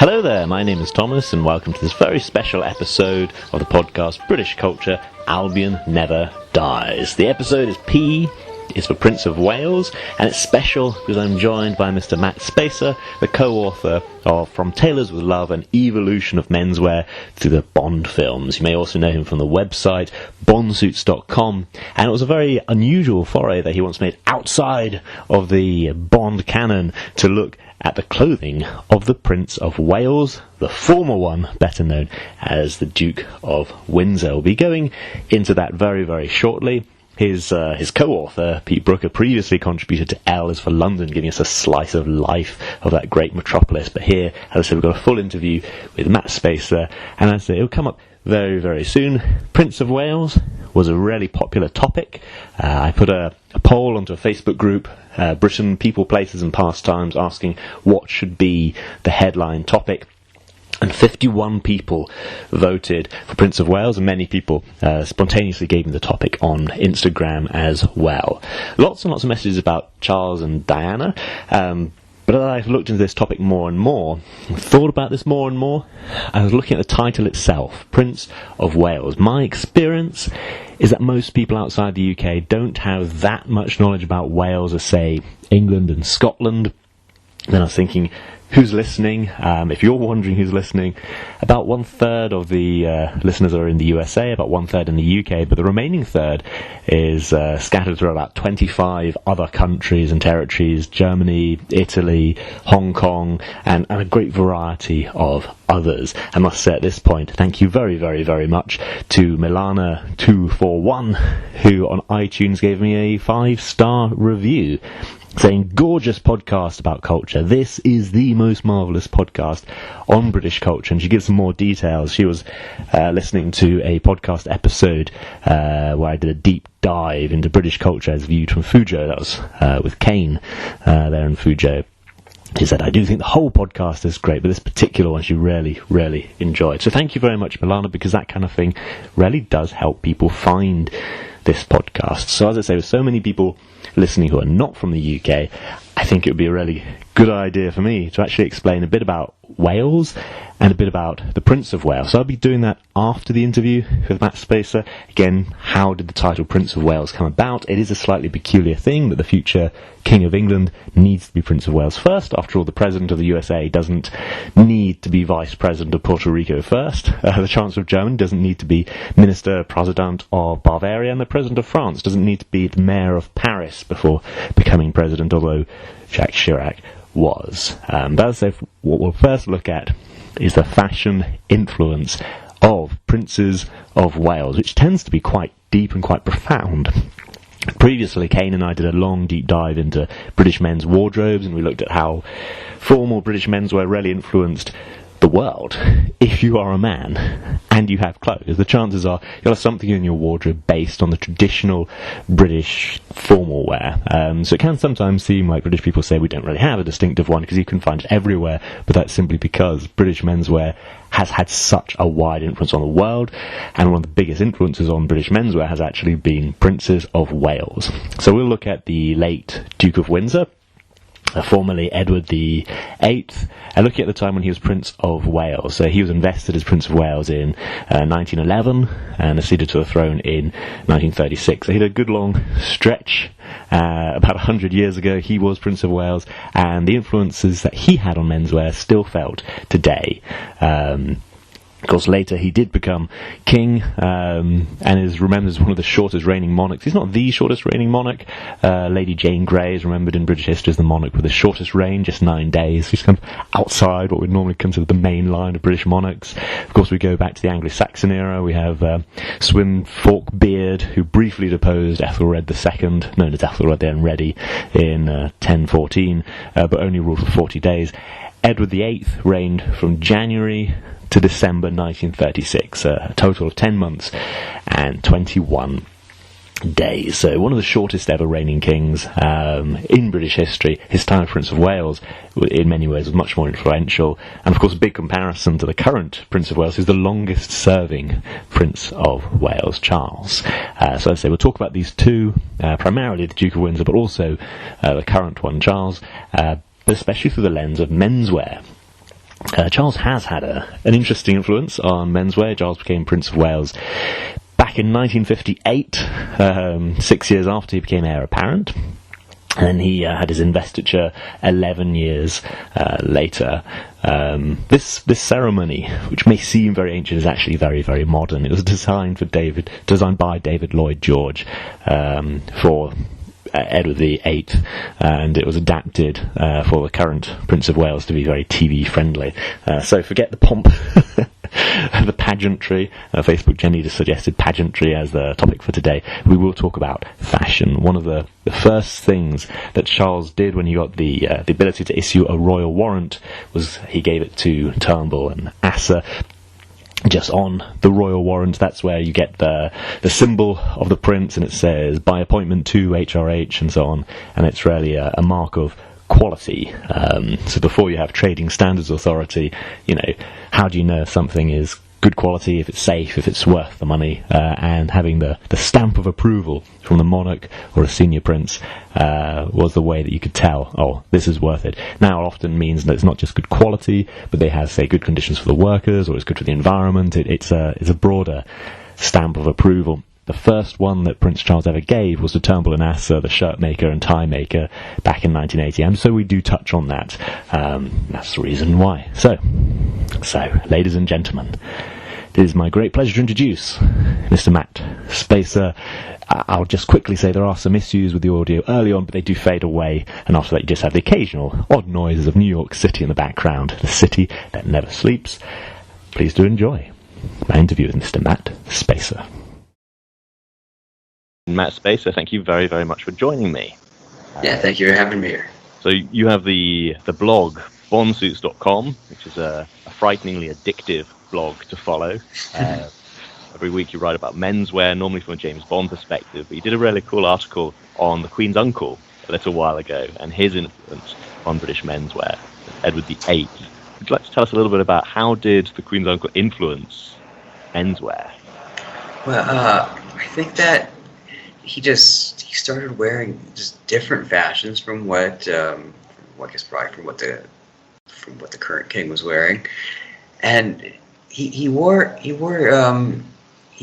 Hello there, my name is Thomas and welcome to this very special episode of the podcast British Culture, Albion Never Dies. The episode is P is for Prince of Wales, and it's special because I'm joined by Mr. Matt Spaiser, the co-author of From Tailors with Love, an evolution of menswear through the Bond films. You may also know him from the website bondsuits.com, and it was a very unusual foray that he once made outside of the Bond canon to look at the clothing of the Prince of Wales, the former one, better known as the Duke of Windsor. We'll be going into that very, very shortly. His co-author, Pete Brooker, previously contributed to L is for London, giving us a slice of life of that great metropolis. But here, as I said, we've got a full interview with Matt Spaiser, and as I say, it'll come up very, very soon. Prince of Wales was a really popular topic. I put a poll onto a Facebook group, Britain, People, Places and Pastimes, asking what should be the headline topic. And 51 people voted for Prince of Wales, and many people spontaneously gave me the topic on Instagram as well. Lots and lots of messages about Charles and Diana, but as I've looked into this topic more and more, thought about this more and more, I was looking at the title itself, Prince of Wales. My experience is that most people outside the UK don't have that much knowledge about Wales as, say, England and Scotland. Then I was thinking, who's listening? If you're wondering who's listening, about 1/3 of the listeners are in the USA, about 1/3 in the UK, but the remaining third is scattered through about 25 other countries and territories, Germany, Italy, Hong Kong, and a great variety of others. I must say at this point, thank you very, very, very much to Milana241, who on iTunes gave me a 5-star review, saying, gorgeous podcast about culture. This is the most marvellous podcast on British culture. And she gives some more details. She was listening to a podcast episode where I did a deep dive into British culture as viewed from Fuzhou. That was with Kane there in Fuzhou. She said, I do think the whole podcast is great, but this particular one she really, really enjoyed. So thank you very much, Milana, because that kind of thing really does help people find this podcast. So as I say, with so many people listening who are not from the UK, I think it would be a really good idea for me to actually explain a bit about Wales and a bit about the Prince of Wales. So I'll be doing that after the interview with Matt Spaiser. Again, how did the title Prince of Wales come about? It is a slightly peculiar thing that the future King of England needs to be Prince of Wales first. After all, the President of the USA doesn't need to be Vice President of Puerto Rico first. The Chancellor of Germany doesn't need to be Minister President of Bavaria, and the President of France doesn't need to be the Mayor of Paris before becoming President, although Jacques Chirac was. But as I say, what we'll first look at is the fashion influence of Princes of Wales, which tends to be quite deep and quite profound. Previously, Kane and I did a long, deep dive into British men's wardrobes, and we looked at how formal British menswear really influenced the world. If you are a man and you have clothes, the chances are you'll have something in your wardrobe based on the traditional British formal wear. So it can sometimes seem like British people say we don't really have a distinctive one because you can find it everywhere, but that's simply because British menswear has had such a wide influence on the world, and one of the biggest influences on British menswear has actually been Princes of Wales. So we'll look at the late Duke of Windsor, formerly Edward VIII, and looking at the time when he was Prince of Wales. So he was invested as Prince of Wales in 1911 and acceded to the throne in 1936. So he had a good long stretch. About 100 years ago he was Prince of Wales, and the influences that he had on menswear still felt today. Of course, later he did become king, and is remembered as one of the shortest reigning monarchs. He's not the shortest reigning monarch. Lady Jane Grey is remembered in British history as the monarch with the shortest reign, just 9 days. He's kind of outside what we'd normally consider the main line of British monarchs. Of course, we go back to the Anglo-Saxon era. We have Swinfalk Beard, who briefly deposed Ethelred II, known as Ethelred the Unready, in 1014, but only ruled for 40 days. Edward VIII reigned from January to December 1936, a total of 10 months and 21 days. So one of the shortest ever reigning kings in British history. His time as Prince of Wales, in many ways, was much more influential, and of course a big comparison to the current Prince of Wales, who's the longest serving Prince of Wales, Charles. So as I say, we'll talk about these two, primarily the Duke of Windsor, but also the current one, Charles, but especially through the lens of menswear. Charles has had an interesting influence on menswear. Charles became Prince of Wales back in 1958, 6 years after he became heir apparent. And he had his investiture 11 years later. This ceremony, which may seem very ancient, is actually very, very modern. It was designed by David Lloyd George for Edward VIII, and it was adapted for the current Prince of Wales to be very TV friendly. So forget the pomp, the pageantry. Facebook Jenny just suggested pageantry as the topic for today. We will talk about fashion. One of the first things that Charles did when he got the ability to issue a royal warrant was he gave it to Turnbull and Asser. Just on the royal warrant, that's where you get the symbol of the prince, and it says by appointment to HRH and so on, and it's really a mark of quality. So before you have Trading Standards Authority, how do you know if something is good quality, if it's safe, if it's worth the money, and having the stamp of approval from the monarch or a senior prince was the way that you could tell, oh, this is worth it. Now it often means that it's not just good quality, but they have, say, good conditions for the workers, or it's good for the environment. It's a broader stamp of approval. The first one that Prince Charles ever gave was to Turnbull and Asser, the shirt maker and tie maker, back in 1980, and so we do touch on that. That's the reason why. So, ladies and gentlemen, it is my great pleasure to introduce Mr. Matt Spaiser. I'll just quickly say there are some issues with the audio early on, but they do fade away, and after that you just have the occasional odd noises of New York City in the background, the city that never sleeps. Please do enjoy my interview with Mr. Matt Spaiser. Matt Spaiser, thank you very, very much for joining me. Yeah, thank you for having me here. So you have the blog bondsuits.com, which is a frighteningly addictive blog to follow. Every week you write about menswear, normally from a James Bond perspective, but you did a really cool article on the Queen's uncle a little while ago and his influence on British menswear, Edward VIII. Would you like to tell us a little bit about how did the Queen's uncle influence menswear? Well, I think that he started wearing just different fashions from what the current king was wearing, and he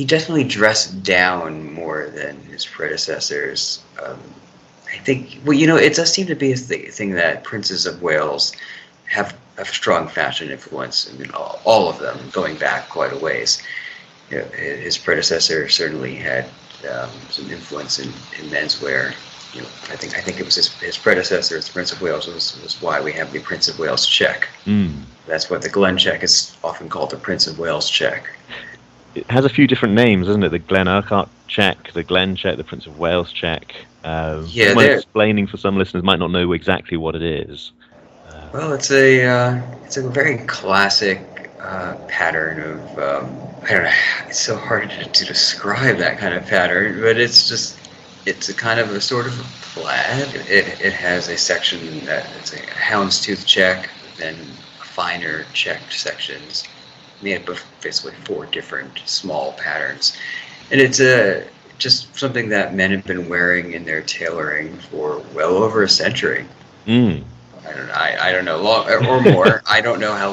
definitely dressed down more than his predecessors. I think, it does seem to be a thing that princes of Wales have a strong fashion influence. I mean, all of them, going back quite a ways. His predecessor certainly had some influence in menswear. I think it was his predecessor, the Prince of Wales, was why we have the Prince of Wales check. That's what the Glen check is often called, the Prince of Wales check. It has a few different names, doesn't it? The Glen Urquhart check, the Glen check, the Prince of Wales check. Explaining for some listeners might not know exactly what it is. Well, it's a very classic pattern of I don't know. It's so hard to describe that kind of pattern, but it's a kind of a sort of plaid. It has a section that it's a houndstooth check, then finer checked sections made up of basically 4 different small patterns, and it's just something that men have been wearing in their tailoring for well over a century. I don't know, long or more. I don't know how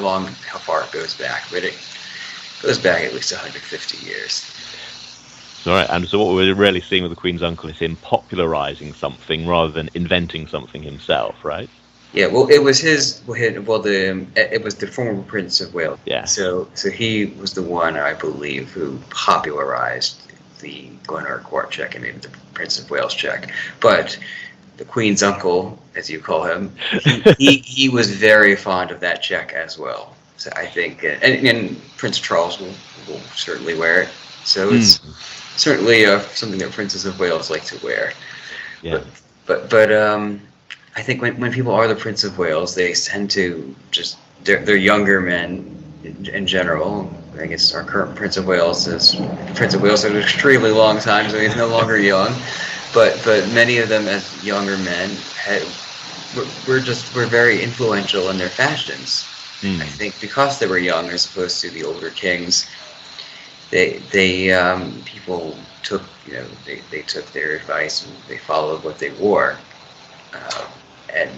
far it goes back, but it goes back at least 150 years. All right, and so what we're really seeing with the Queen's uncle is him popularising something rather than inventing something himself, right? Yeah, well, it was it was the former Prince of Wales. Yeah. So he was the one, I believe, who popularised the Glen Urquhart check and maybe the Prince of Wales check. But the Queen's uncle, as you call him, he was very fond of that check as well. So I think, and Prince Charles will certainly wear it. So it's certainly something that Princes of Wales like to wear. Yeah. But I think when people are the Prince of Wales, they tend to they're younger men in general. I guess our current Prince of Wales is Prince of Wales for an extremely long time, so he's no longer young. But many of them as younger men were very influential in their fashions. I think because they were young as opposed to the older kings, they people took they took their advice and they followed what they wore. It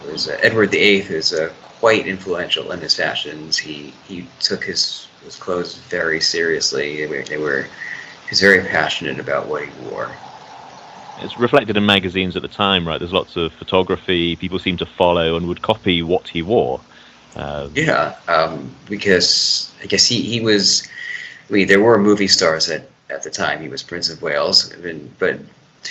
was Edward VIII, who's quite influential in his fashions. He took his clothes very seriously. He was very passionate about what he wore. It's reflected in magazines at the time, right? There's lots of photography. People seem to follow and would copy what he wore. Because I guess he was. There were movie stars at the time. He was Prince of Wales, but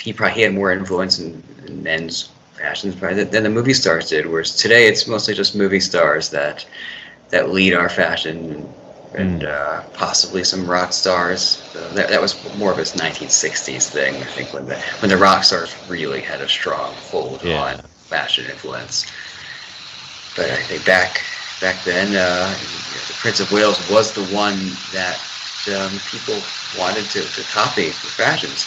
he had more influence in men's fashions probably than the movie stars did. Whereas today, it's mostly just movie stars that lead our fashion, and possibly some rock stars. That was more of a 1960s thing, I think, when the rock stars really had a strong hold on fashion influence. But I think back then, the Prince of Wales was the one that people wanted to copy for fashions.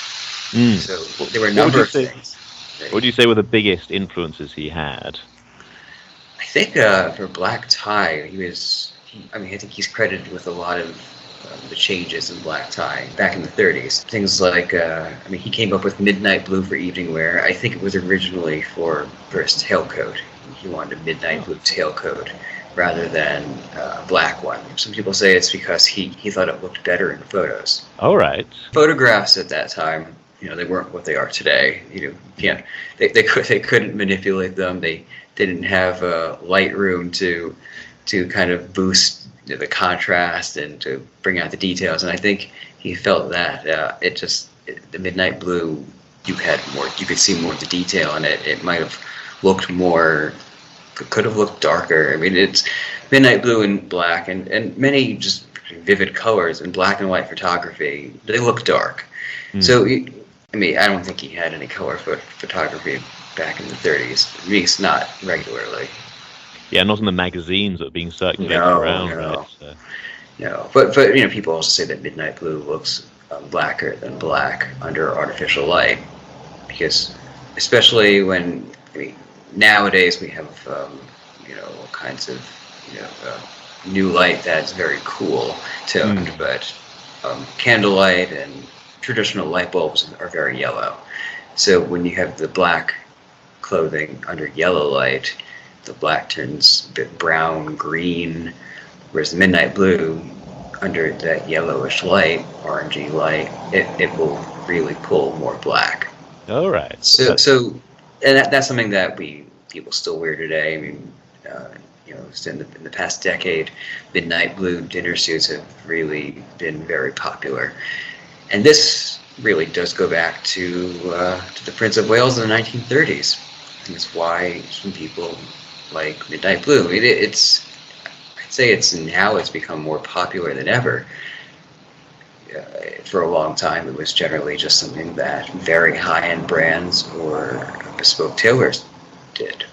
So there were a number of things. What would you say were the biggest influences he had? I think for black tie, I think he's credited with a lot of the changes in black tie back in the 30s. Things like, he came up with midnight blue for evening wear. I think it was originally for his tailcoat. He wanted a midnight blue tailcoat rather than a black one. Some people say it's because he thought it looked better in photos. All right. Photographs at that time, they weren't what they are today. They couldn't manipulate them. They didn't have Lightroom to kind of boost the contrast and to bring out the details. And I think he felt that the midnight blue, you could see more of the detail in it. It might have looked more, could have looked darker. I mean, it's midnight blue and black and many just vivid colors in black and white photography. They look dark. So, I don't think he had any color photography back in the 30s, at least not regularly. Yeah, not in the magazines that are being circulated around. No. Right? So. No, but people also say that midnight blue looks blacker than black under artificial light, because especially when nowadays we have all kinds of new light that's very cool toned, but candlelight and traditional light bulbs are very yellow. So when you have the black clothing under yellow light, the black turns a bit brown, green, whereas the midnight blue, under that yellowish light, orangey light, it will really pull more black. All right. So that's something that people still wear today. I mean, in the past decade, midnight blue dinner suits have really been very popular, and this really does go back to the Prince of Wales in the 1930s. And that's why some people like midnight blue. I'd say it's become more popular than ever. For a long time, it was generally just something that very high-end brands or bespoke tailors did.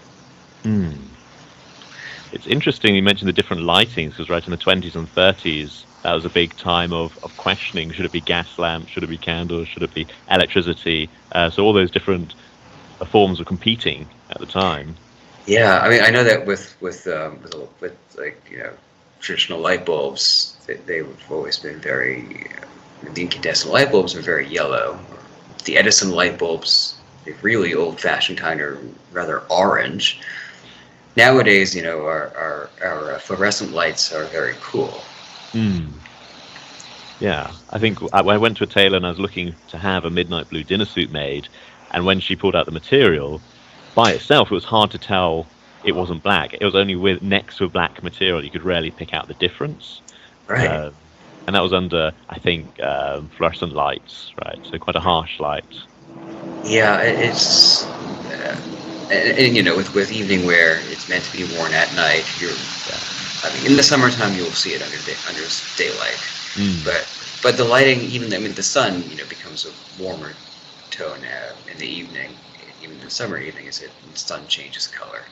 It's interesting you mentioned the different lightings, because right in the 20s and 30s, that was a big time of questioning. Should it be gas lamps? Should it be candles? Should it be electricity? So all those different forms were competing at the time. Yeah, I know that with traditional light bulbs, they've always been very. The incandescent light bulbs are very yellow. The Edison light bulbs, the really old-fashioned kind, are rather orange. Nowadays, our fluorescent lights are very cool. Yeah, I think I went to a tailor and I was looking to have a midnight blue dinner suit made, and when she pulled out the material, by itself it was hard to tell it wasn't black. It was only next to a black material you could rarely pick out the difference. Right. And that was under, I think, fluorescent lights, right? So quite a harsh light. Yeah, it's with evening wear, it's meant to be worn at night. In the summertime you'll see it under daylight, but the lighting, the sun, becomes a warmer tone in the evening. Even in the summer evening, the sun changes color.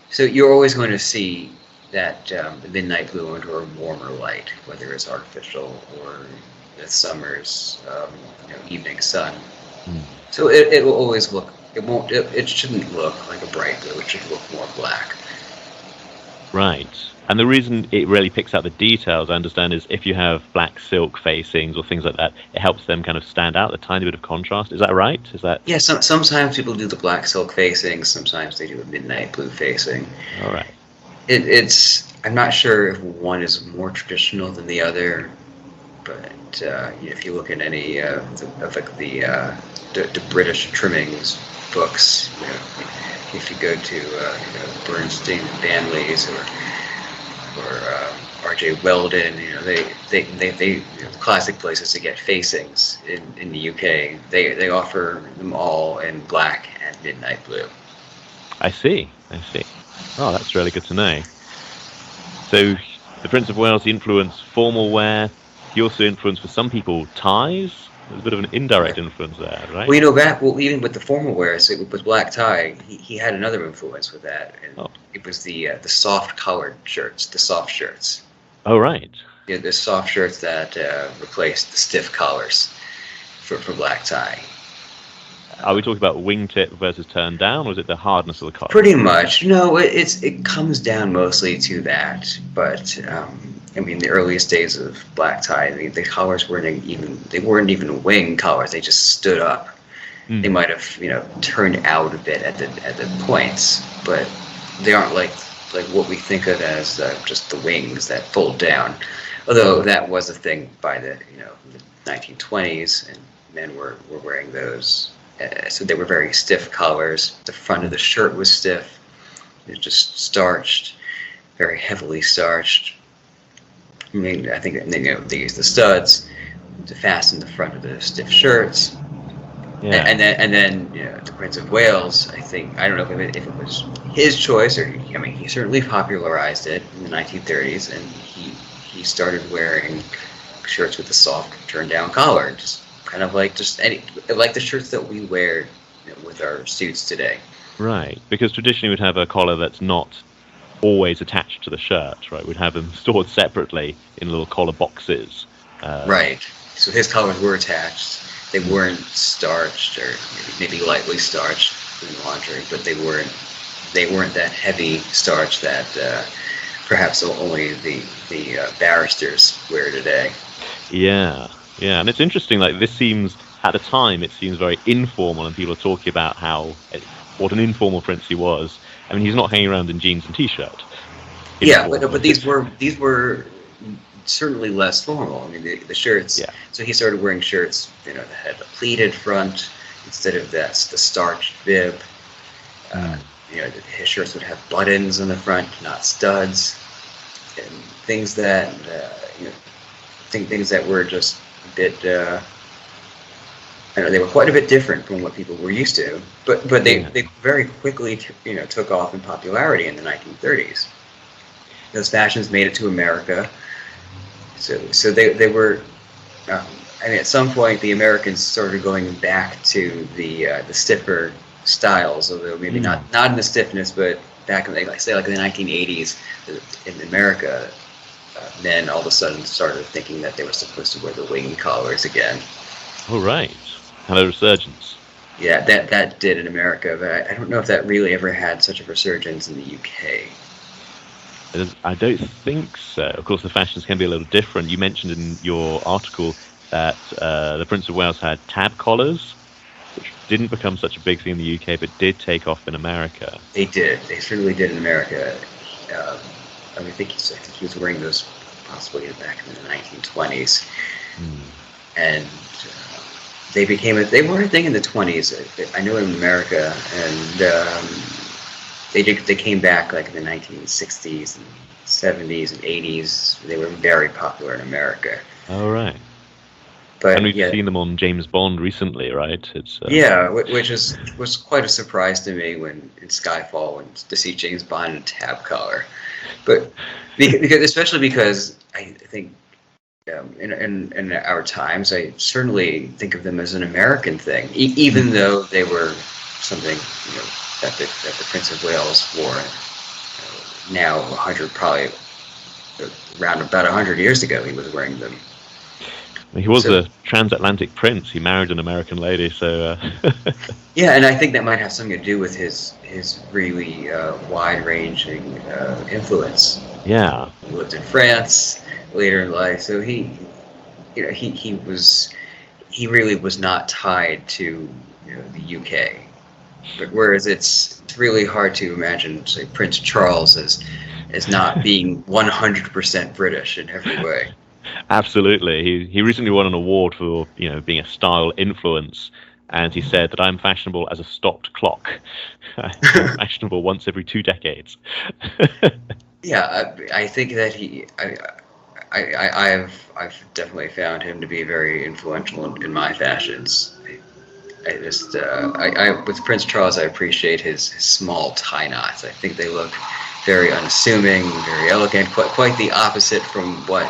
So you're always going to see that the midnight blue under a warmer light, whether it's artificial or the summer's evening sun. So it will always look. It shouldn't look like a bright blue. It should look more black. Right. And the reason it really picks out the details, I understand, is if you have black silk facings or things like that, it helps them kind of stand out, a tiny bit of contrast. Is that right? Yeah, sometimes people do the black silk facing, sometimes they do a midnight blue facing. All right. It's I'm not sure if one is more traditional than the other, but if you look at any of the British trimmings books, if you go to Bernstein and Banley's or R.J. Weldon, they classic places to get facings in the UK. They offer them all in black and midnight blue. I see. Oh, that's really good to know. So, the Prince of Wales influenced formal wear. He also influenced, for some people, ties. There's a bit of an indirect influence there, right? Well, even with the formal wear, so with black tie, he had another influence with that, and it was the soft colored shirts, the soft shirts. Oh, right. Yeah, the soft shirts that replaced the stiff collars for black tie. Are we talking about wingtip versus turned down, or is it the hardness of the collar? Pretty much. No, it comes down mostly to that. But the earliest days of black tie, the collars weren't even wing collars. They just stood up. They might have turned out a bit at the points, but they aren't like what we think of as just the wings that fold down. Although that was a thing by the 1920s, and men were wearing those. So they were very stiff collars. The front of the shirt was stiff. It was just starched, very heavily starched. I think they used the studs to fasten the front of the stiff shirts. Yeah. And then the Prince of Wales, I don't know if it was his choice, or he certainly popularized it in the 1930s, and he started wearing shirts with a soft turned down collar, just kind of like the shirts that we wear with our suits today. Right, because traditionally we'd have a collar that's not always attached to the shirt, right? We'd have them stored separately in little collar boxes. Right, so his collars were attached. They weren't starched, or maybe lightly starched in laundry, but they weren't that heavy starch that perhaps only the barristers wear today. Yeah, and it's interesting. Like, this seems, at the time, it seems very informal, and people are talking about what an informal prince he was. I mean, he's not hanging around in jeans and t-shirt. Yeah, but these were certainly less formal. I mean, the shirts. Yeah. So he started wearing shirts, that had a pleated front instead of the starched bib. His shirts would have buttons on the front, not studs, and things that things that were just a bit. They were quite a bit different from what people were used to, but they very quickly took off in popularity in the 1930s. Those fashions made it to America. So they were. At some point, the Americans started going back to the stiffer styles, although maybe not in the stiffness, but back in the 1980s in America, men all of a sudden started thinking that they were supposed to wear the wing collars again. Oh, right. Had a resurgence. Yeah, that did in America, but I don't know if that really ever had such a resurgence in the UK. I don't think so. Of course, the fashions can be a little different. You mentioned in your article that the Prince of Wales had tab collars, which didn't become such a big thing in the UK, but did take off in America. They did. They certainly did in America. I think he was wearing those possibly back in the 1920s, and they were a thing in the 20s. I know in America, and they came back like in the 1960s and 70s and 80s. They were very popular in America. Oh, right. But, and we've seen them on James Bond recently, right? It's which was quite a surprise to me when in Skyfall to see James Bond in a tab collar, but especially because I think in our times, I certainly think of them as an American thing, even though they were something that the Prince of Wales wore now probably around about 100 years ago. He was wearing them. He was a transatlantic prince. He married an American lady, so... Yeah, and I think that might have something to do with his really wide-ranging influence. Yeah. He lived in France later in life, so he really was not tied to the UK. But whereas it's really hard to imagine, say, Prince Charles as as not being 100% British in every way. Absolutely. He recently won an award for being a style influence, and he said that I'm fashionable as a stopped clock. I'm fashionable once every 2 decades. Yeah, I think that I've definitely found him to be very influential in my fashions. With Prince Charles, I appreciate his small tie knots. I think they look very unassuming, very elegant, quite the opposite from what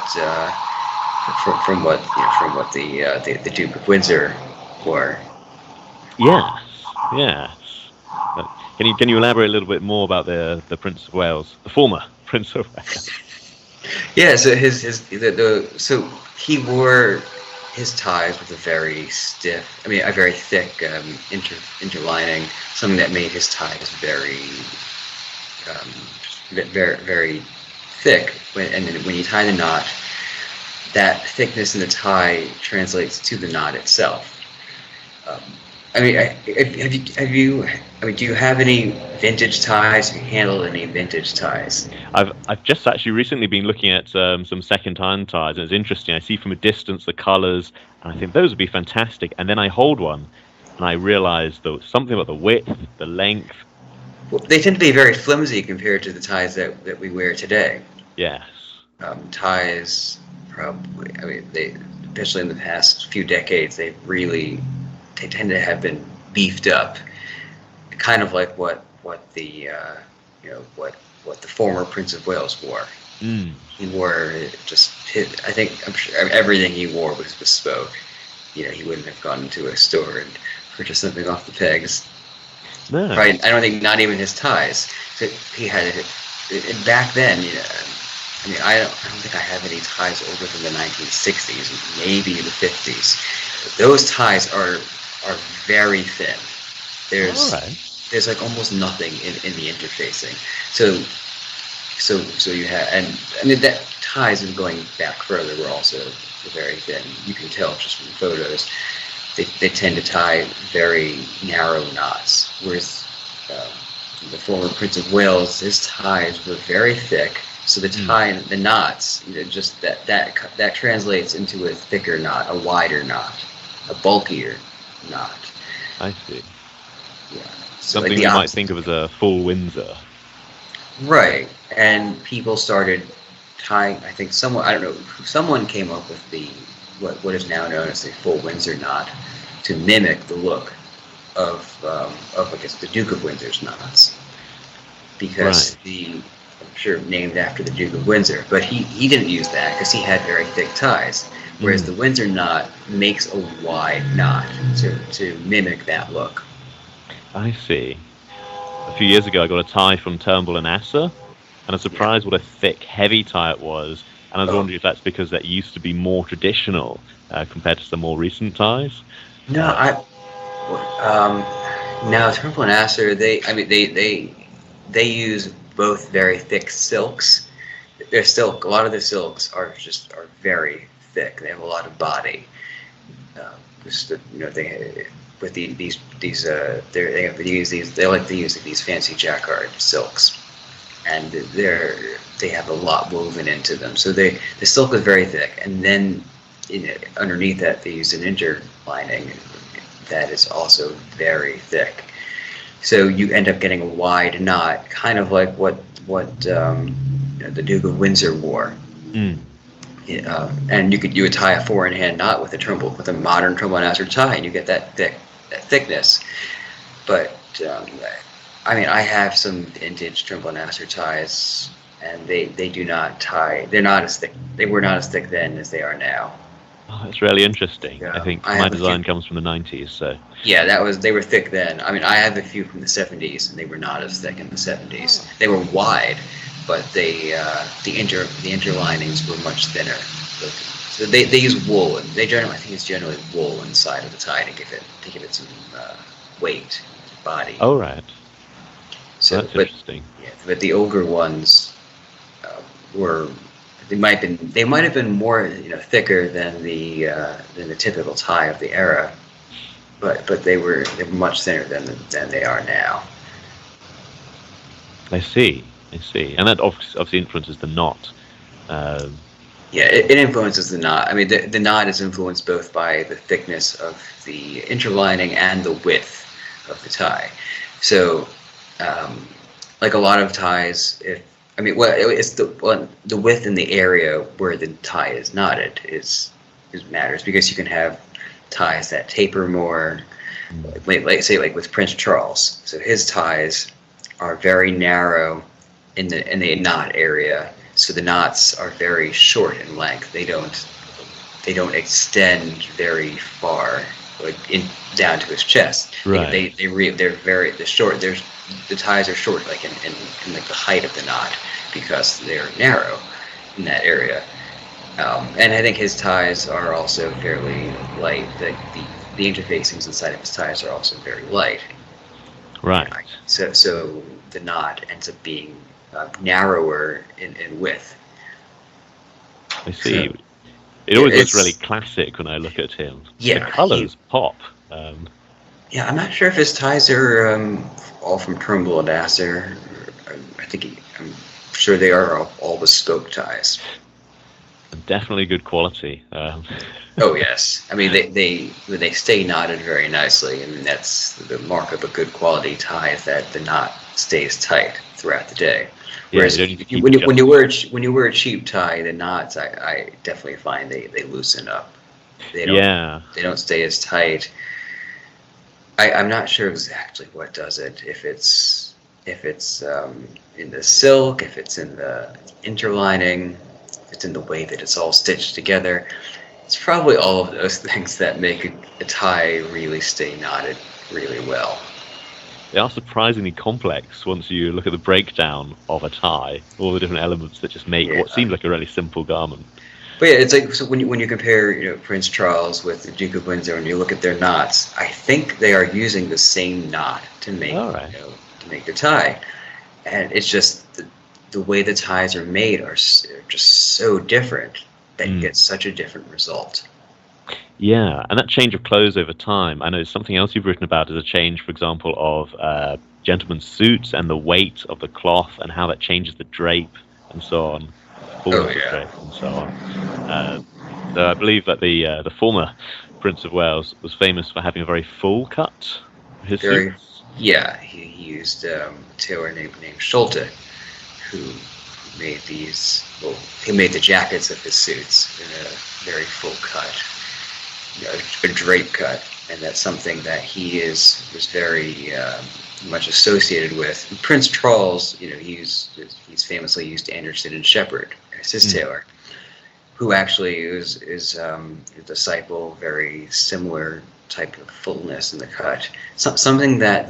the Duke of Windsor wore. Yes, yes. But can you elaborate a little bit more about the Prince of Wales, the former Prince of Wales? Yeah, so so he wore his ties with a very thick interlining, something that made his ties very very thick. And then when you tie the knot, that thickness in the tie translates to the knot itself. Do you have any vintage ties? Have you handled any vintage ties? I've just actually recently been looking at some second-hand ties, and it's interesting. I see from a distance the colours, and I think those would be fantastic. And then I hold one, and I realise something about the width, the length. Well, they tend to be very flimsy compared to the ties that we wear today. Yes. Ties, probably. Especially in the past few decades, they tend to have been beefed up, kind of like what the former Prince of Wales wore. Mm. He wore I'm sure everything he wore was bespoke. He wouldn't have gone into a store and purchased something off the pegs. No. Right? I don't think not even his ties. So he had it back then. I don't think I have any ties older than the 1960s, maybe the 50s. Those ties are very thin. There's like almost nothing in the interfacing. So you have, and that ties and going back further were also very thin. You can tell just from photos. They tend to tie very narrow knots, whereas the former Prince of Wales, his ties were very thick. So the tie, the knots, just that translates into a thicker knot, a wider knot, a bulkier knot. I see. Yeah. Something you might think of as a full Windsor. Right. And people started tying, I think someone came up with what is now known as the full Windsor knot to mimic the look of I guess the Duke of Windsor's knots. Because I'm sure named after the Duke of Windsor, but he didn't use that because he had very thick ties. Whereas the Windsor knot makes a wide knot to mimic that look. I see. A few years ago, I got a tie from Turnbull and Asser, and I was surprised what a thick, heavy tie it was. And I was wondering if that's because that used to be more traditional compared to some more recent ties. No, Turnbull and Asser, they use both very thick silks. A lot of the silks are very thick. They have a lot of body. They like to use these fancy jacquard silks, and they have a lot woven into them. So the silk is very thick, and then underneath that they use an interlining that is also very thick. So you end up getting a wide knot, kind of like what the Duke of Windsor wore. Mm. And you would tie a 4-in-hand knot with a modern Turnbull and Asser tie, and you get that thickness. But I have some vintage Turnbull and Asser ties, and they do not tie. They're not as thick. They were not as thick then as they are now. Oh, that's really interesting. I think my design comes from the 90s, so. Yeah, they were thick then. I have a few from the 70s, and they were not as thick in the 70s. Oh. They were wide, but the interlinings were much thinner. So they use wool, and I think it's generally wool inside of the tie to give it some weight, body. Oh, right. So that's interesting. Yeah, but the older ones They might have been more thicker than the typical tie of the era, but they were much thinner than they are now. I see. I see. And that obviously influences the knot. Um, Yeah, it influences the knot. I mean, the knot is influenced both by the thickness of the interlining and the width of the tie. So, like a lot of ties, it's the width in the area where the tie is knotted is matters, because you can have ties that taper more. Like say like with Prince Charles, so his ties are very narrow in the knot area. So the knots are very short in length. They don't extend very far, like down to his chest. Right. They're very short. The ties are short, like in like the height of the knot, because they're narrow in that area. And I think his ties are also fairly light. The interfacings inside of his ties are also very light. Right. So the knot ends up being narrower in width. I see. So, it always looks really classic when I look at him. Yeah, the colours pop. Yeah, I'm not sure if his ties are all from Trimble and Asser. I'm sure they are all bespoke ties. Definitely good quality. Oh yes, I mean they stay knotted very nicely, and that's the mark of a good quality tie, is that the knot stays tight throughout the day. Whereas when you wear a cheap tie, the knots I definitely find they loosen up. They don't stay as tight. I'm not sure exactly what does it. If it's in the silk, if it's in the interlining, if it's in the way that it's all stitched together. It's probably all of those things that make a tie really stay knotted really well. They are surprisingly complex once you look at the breakdown of a tie, all the different elements that just make what seems like a really simple garment. But yeah, it's like, so when you compare Prince Charles with the Duke of Windsor, and you look at their knots, I think they are using the same knot to make to make the tie, and it's just the way the ties are made are just so different that you get such a different result. Yeah, and that change of clothes over time, I know something else you've written about is a change, for example, of gentlemen's suits and the weight of the cloth and how that changes the drape and so on. Drape and so on. So I believe that the former Prince of Wales was famous for having a very full cut for his suits. Yeah, he used a tailor named Schulte, who made these. Well, he made the jackets of his suits in a very full cut, a drape cut, and that's something that he was very much associated with. And Prince Charles, he's famously used Anderson and Shepherd as his tailor, who actually is a disciple, very similar type of fullness in the cut. Something that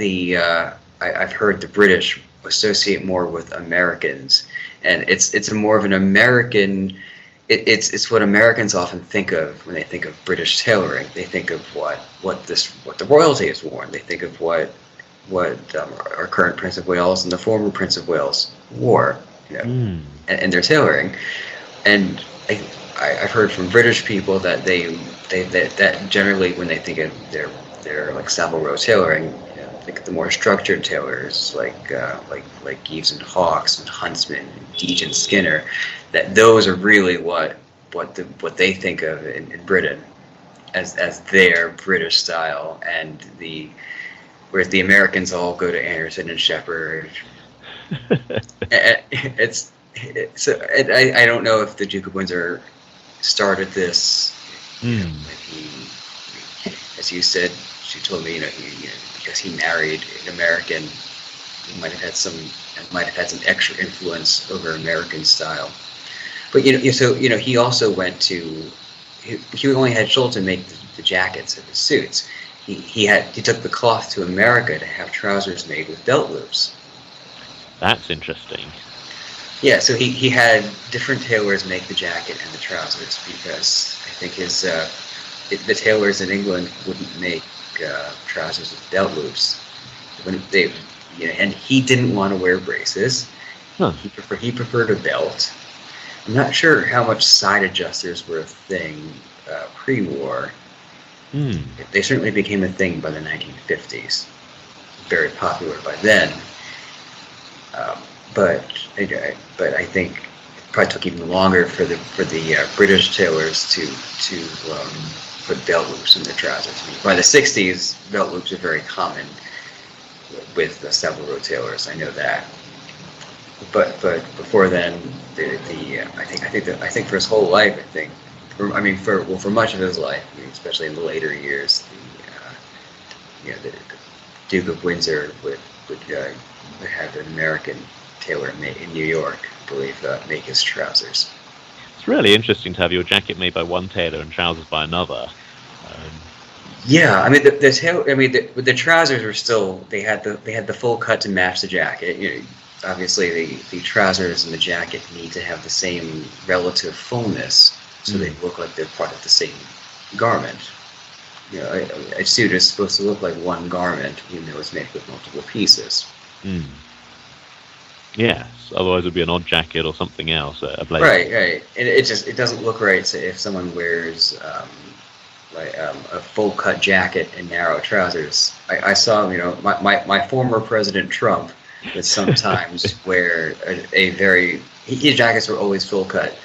I've heard the British associate more with Americans, and it's a more of an American. It's what Americans often think of when they think of British tailoring. They think of what the royalty has worn. They think of what our current Prince of Wales and the former Prince of Wales wore, and their tailoring. And I've heard from British people that that generally when they think of their like Savile Row tailoring, think of the more structured tailors like Eaves and Hawkes and Huntsman, and Deege and Skinner. That those are really what they think of in Britain as their British style, and whereas the Americans all go to Anderson and Shepherd. I don't know if the Duke of Windsor started this. As you said, she told me, because he married an American, he might have had some extra influence over American style. But he also went to. He only had Schulte make the jackets of his suits. He took the cloth to America to have trousers made with belt loops. That's interesting. Yeah, so he had different tailors make the jacket and the trousers, because I think the tailors in England wouldn't make trousers with belt loops. And he didn't want to wear braces. Huh. He preferred a belt. I'm not sure how much side adjusters were a thing pre-war. They certainly became a thing by the 1950s. Very popular by then. but I think it probably took even longer for the British tailors to put belt loops in their trousers. I mean, by the 60s, belt loops are very common with several row tailors. I know that. But before then, I think for his whole life, for much of his life, especially in the later years, the Duke of Windsor would have an American tailor in New York, I believe, make his trousers. It's really interesting to have your jacket made by one tailor and trousers by another. Yeah, I mean the trousers were still they had the full cut to match the jacket. Obviously the trousers and the jacket need to have the same relative fullness, so they look like they're part of the same garment. A suit is supposed to look like one garment, even though it's made with multiple pieces. Yes, otherwise it would be an odd jacket or something else, a blazer. Right, and it doesn't look right. So if someone wears a full cut jacket and narrow trousers, I saw my former President Trump would sometimes wear his jackets were always full cut,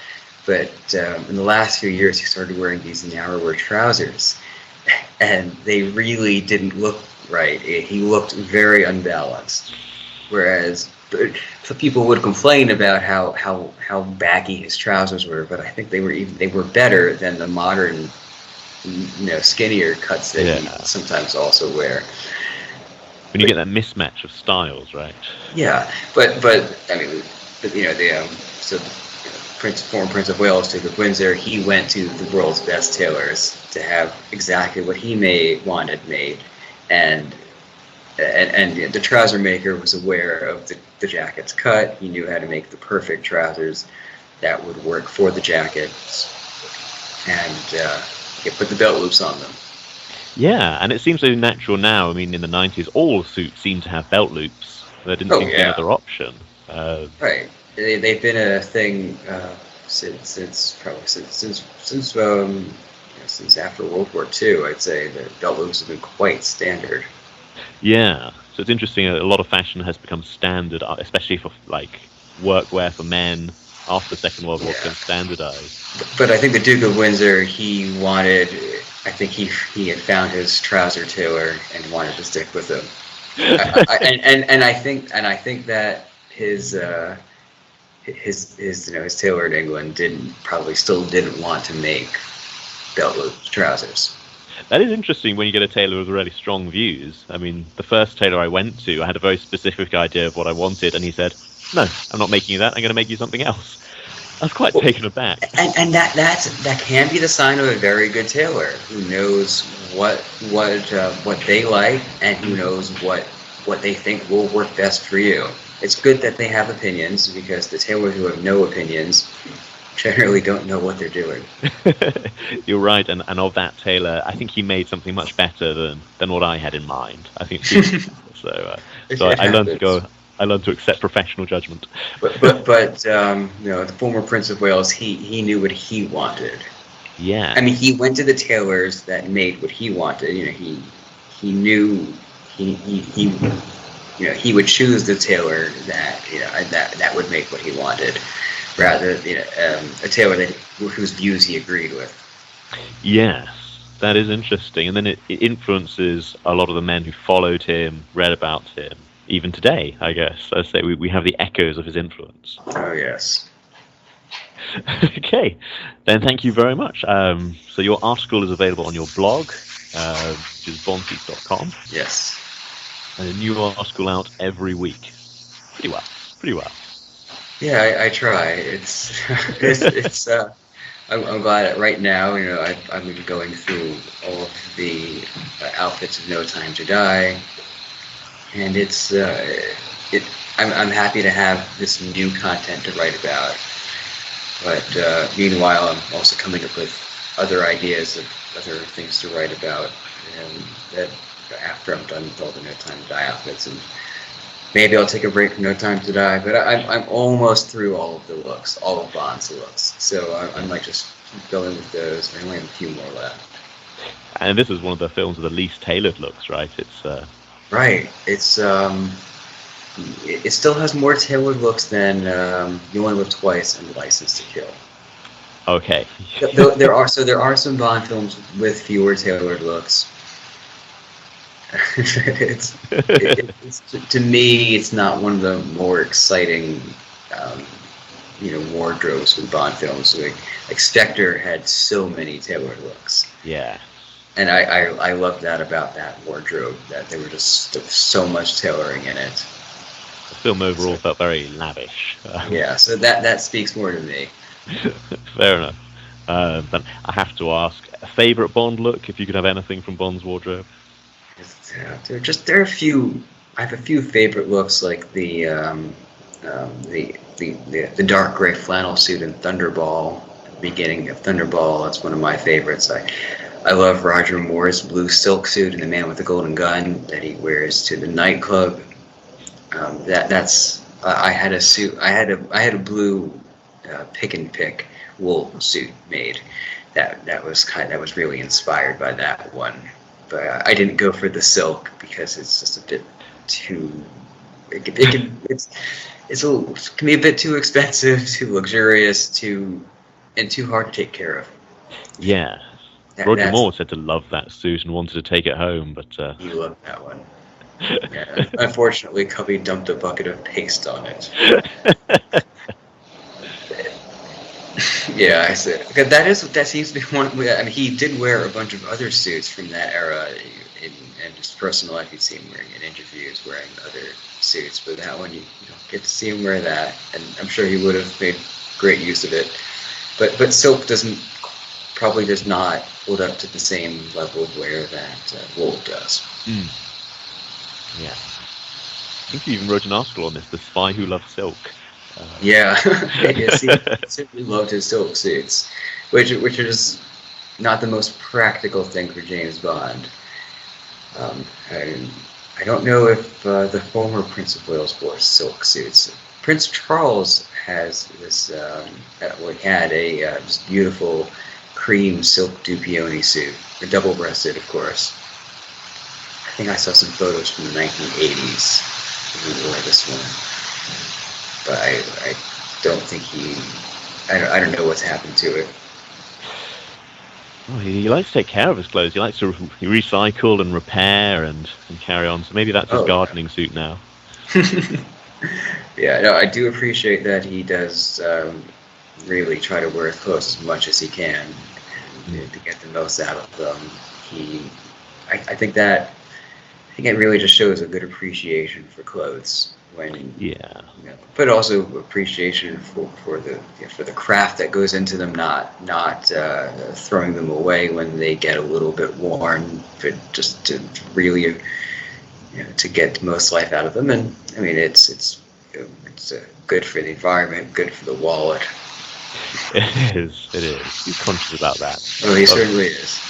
but in the last few years he started wearing these narrower trousers, and they really didn't look right. He looked very unbalanced, whereas so people would complain about how baggy his trousers were, but I think they were better than the modern skinnier cuts that he sometimes also wear. When you get that mismatch of styles, right? Yeah, but I mean, former Prince of Wales, Duke of Windsor, he went to the world's best tailors to have exactly what he wanted made, and the trouser maker was aware of the jacket's cut. He knew how to make the perfect trousers that would work for the jackets, and he put the belt loops on them. Yeah, and it seems so natural now. I mean, in the 90s, all suits seemed to have belt loops. There didn't seem to be another option. Right. They've been a thing since after World War II. I'd say that belt loops have been quite standard. Yeah, so it's interesting. A lot of fashion has become standard, especially for workwear for men. After the Second World War, became standardized. But I think the Duke of Windsor, I think he had found his trouser tailor and wanted to stick with him. I think that his tailor in England still didn't want to make belt loop trousers. That is interesting when you get a tailor with really strong views. I mean, the first tailor I went to, I had a very specific idea of what I wanted, and he said, "No, I'm not making you that. I'm going to make you something else." I was quite taken aback. And that can be the sign of a very good tailor who knows what they like and who knows what they think will work best for you. It's good that they have opinions, because the tailors who have no opinions generally don't know what they're doing. You're right, and of that tailor, I think he made something much better than what I had in mind. I think so. I learned to accept professional judgment. But the former Prince of Wales, he knew what he wanted. Yeah. I mean, he went to the tailors that made what he wanted. He knew he would choose the tailor that would make what he wanted, rather than a tailor whose views he agreed with. Yes, that is interesting, and then it influences a lot of the men who followed him, read about him. Even today, I guess. I say we have the echoes of his influence. Oh, yes. Okay, then thank you very much. So your article is available on your blog, which is bonseats.com. Yes. And a new article out every week. Pretty well. Yeah, I try. It's I'm glad that right now, I've been going through all of the outfits of No Time to Die. And I'm happy to have this new content to write about. But meanwhile, I'm also coming up with other ideas of other things to write about. And that after I'm done with all the No Time to Die outfits, and maybe I'll take a break from No Time to Die. But I'm almost through all of the looks, all of Bond's looks. So I might just keep going with those. I only have a few more left. And this is one of the films with the least tailored looks, right? It's right. It's it still has more tailored looks than You Only Live Twice and License to Kill. Okay. there are some Bond films with fewer tailored looks. it's to me, it's not one of the more exciting, wardrobes with Bond films. Like Spectre had so many tailored looks. Yeah. And I love that about that wardrobe, that there was so much tailoring in it. The film overall felt very lavish. Yeah, so that speaks more to me. Fair enough. But I have to ask, a favourite Bond look, if you could have anything from Bond's wardrobe? There are a few. I have a few favorite looks, like the dark gray flannel suit in Thunderball. Beginning of Thunderball, that's one of my favorites. I love Roger Moore's blue silk suit in The Man with the Golden Gun that he wears to the nightclub. I had a suit. I had a blue pick and pick wool suit made. That was really inspired by that one. But I didn't go for the silk because it's just a bit too. It can be a bit too expensive, too luxurious, too hard to take care of. Yeah. Roger Moore said to love that suit and wanted to take it home, but he loved that one. Yeah, unfortunately, Cubby dumped a bucket of paste on it. Yeah, I said that seems to be one. I mean, he did wear a bunch of other suits from that era in his personal life. You'd see him wearing in interviews, wearing other suits, but that one you don't get to see him wear that, and I'm sure he would have made great use of it. But silk probably does not hold up to the same level of wear that wool does. Mm. Yeah, I think he even wrote an article on this, The Spy Who Loved Silk. Yeah, yes, he simply loved his silk suits, which is not the most practical thing for James Bond. I don't know if the former Prince of Wales wore silk suits. Prince Charles has this. Had a just beautiful cream silk Dupioni suit, the double-breasted, of course. I think I saw some photos from the 1980s. He wore this one. But I don't think I don't know what's happened to it. Well, he likes to take care of his clothes. He likes to recycle and repair and carry on. So maybe that's his gardening suit now. Yeah, no, I do appreciate that he does really try to wear his clothes as much as he can to get the most out of them. I think it really just shows a good appreciation for clothes. But also appreciation for the craft that goes into them, not throwing them away when they get a little bit worn, but just to really to get the most life out of them. And I mean, it's good for the environment, good for the wallet. It is. He's conscious about that. Oh, he certainly is.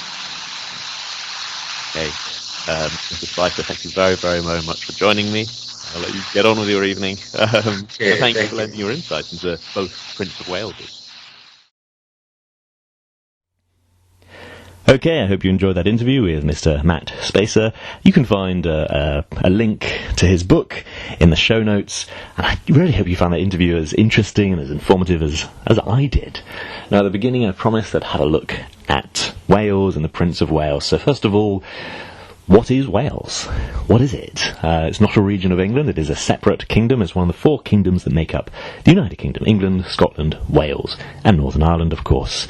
Okay, Mr. Spaiser, thank you very, very, very much for joining me. I'll let you get on with your evening. Thank you for lending your insights into both Prince of Wales. Okay, I hope you enjoyed that interview with Mr. Matt Spaiser. You can find a link to his book in the show notes, and I really hope you found that interview as interesting and as informative as I did. Now, at the beginning, I promised I'd have a look at Wales and the Prince of Wales. So first of all, what is Wales? What is it? It's not a region of England. It is a separate kingdom. It's one of the 4 kingdoms that make up the United Kingdom: England, Scotland, Wales, and Northern Ireland, of course.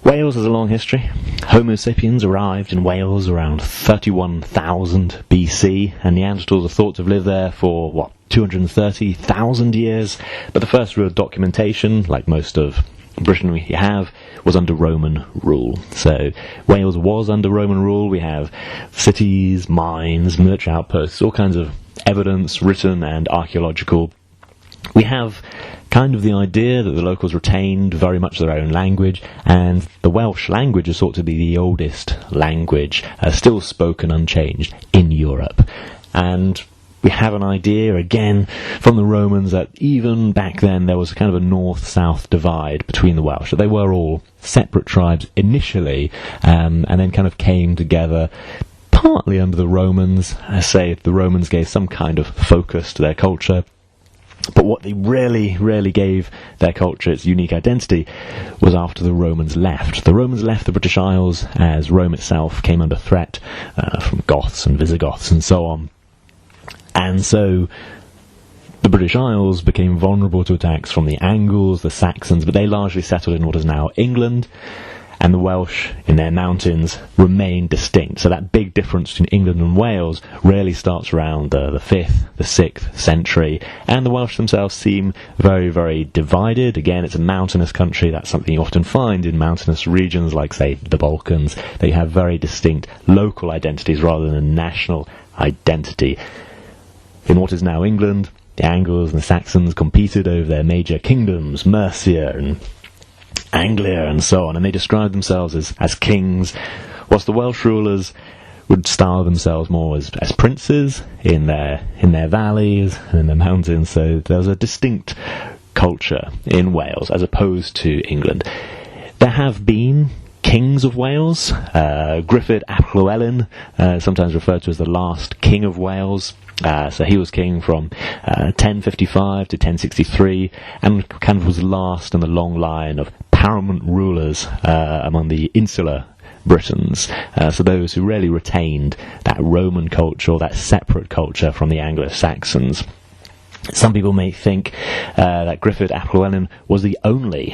Wales has a long history. Homo sapiens arrived in Wales around 31,000 BC, and Neanderthals are thought to have lived there for, 230,000 years? But the first real documentation, like most of Britain we have, was under Roman rule. So Wales was under Roman rule. We have cities, mines, military outposts, all kinds of evidence, written and archaeological. We have kind of the idea that the locals retained very much their own language, and the Welsh language is thought to be the oldest language still spoken unchanged in Europe. And we have an idea, again, from the Romans that even back then there was kind of a north-south divide between the Welsh. That they were all separate tribes initially, and then kind of came together partly under the Romans. I say the Romans gave some kind of focus to their culture, but what they really gave their culture its unique identity was after the Romans left. The Romans left the British Isles as Rome itself came under threat from Goths and Visigoths and so on. And so the British Isles became vulnerable to attacks from the Angles, the Saxons, but they largely settled in what is now England, and the Welsh in their mountains remain distinct. So that big difference between England and Wales really starts around the 5th, the 6th century, and the Welsh themselves seem very divided. Again, it's a mountainous country. That's something you often find in mountainous regions like, say, the Balkans. They have very distinct local identities rather than a national identity. In what is now England, the Angles and the Saxons competed over their major kingdoms, Mercia and Anglia and so on, and they described themselves as kings, whilst the Welsh rulers would style themselves more as princes in their valleys and in their mountains. So there was a distinct culture in Wales as opposed to England. There have been kings of Wales. Griffith ap Llywelyn, sometimes referred to as the last king of Wales. So he was king from 1055 to 1063, and kind of was last in the long line of paramount rulers among the insular Britons. So those who really retained that Roman culture, or that separate culture from the Anglo-Saxons. Some people may think that Griffith ap Llywelyn was the only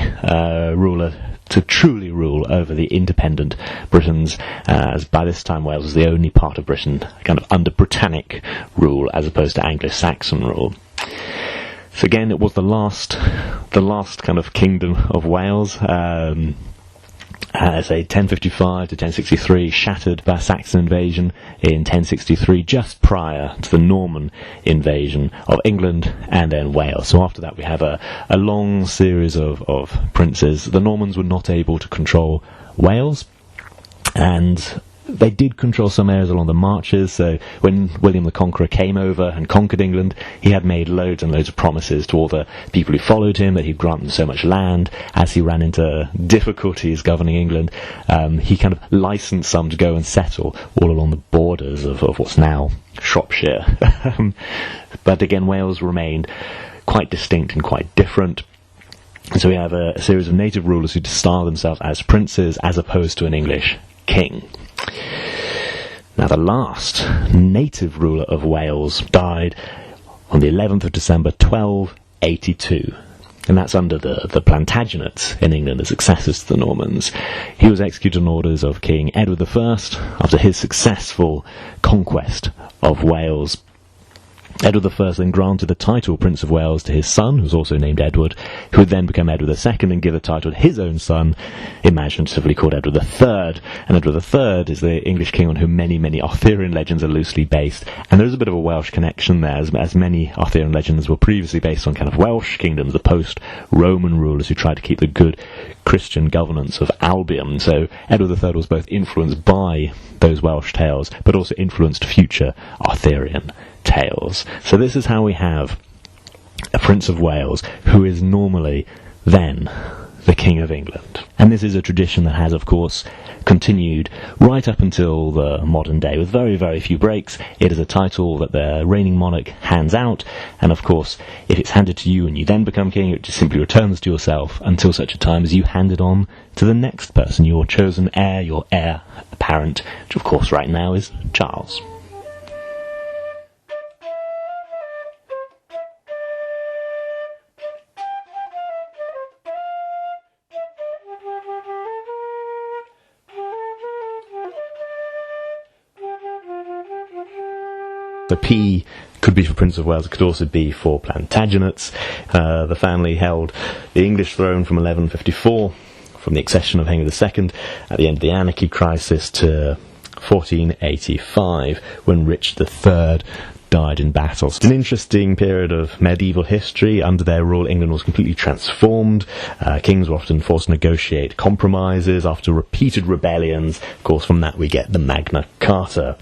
ruler to truly rule over the independent Britons, as by this time Wales was the only part of Britain kind of under Britannic rule as opposed to Anglo-Saxon rule. So again, it was the last kind of kingdom of Wales. Say 1055 to 1063, shattered by a Saxon invasion in 1063, just prior to the Norman invasion of England and then Wales. So after that we have a long series of princes. The Normans were not able to control Wales, and they did control some areas along the marches. So when William the Conqueror came over and conquered England, he had made loads and loads of promises to all the people who followed him that he'd grant them so much land. As he ran into difficulties governing England, he kind of licensed some to go and settle all along the borders of what's now Shropshire. But again, Wales remained quite distinct and quite different. So we have a series of native rulers who style themselves as princes as opposed to an English king. Now, the last native ruler of Wales died on the 11th of December 1282, and that's under the Plantagenates in England, the successors to the Normans. He was executed on orders of King Edward I after his successful conquest of Wales. Edward I then granted the title Prince of Wales to his son, who was also named Edward, who would then become Edward II and give the title to his own son, imaginatively called Edward III. And Edward III is the English king on whom many Arthurian legends are loosely based. And there's a bit of a Welsh connection there, as many Arthurian legends were previously based on kind of Welsh kingdoms, the post-Roman rulers who tried to keep the good Christian governance of Albion. So Edward III was both influenced by those Welsh tales, but also influenced future Arthurian tales. So this is how we have a Prince of Wales who is normally then the King of England. And this is a tradition that has, of course, continued right up until the modern day, with very few breaks. It is a title that the reigning monarch hands out, and of course, if it's handed to you and you then become king, it just simply returns to yourself until such a time as you hand it on to the next person, your chosen heir, your heir apparent, which of course right now is Charles. The P could be for Prince of Wales, it could also be for Plantagenets. The family held the English throne from 1154, from the accession of Henry II at the end of the Anarchy Crisis, to 1485, when Richard III died in battle. It's an interesting period of medieval history. Under their rule, England was completely transformed. Kings were often forced to negotiate compromises after repeated rebellions. Of course, from that we get the Magna Carta.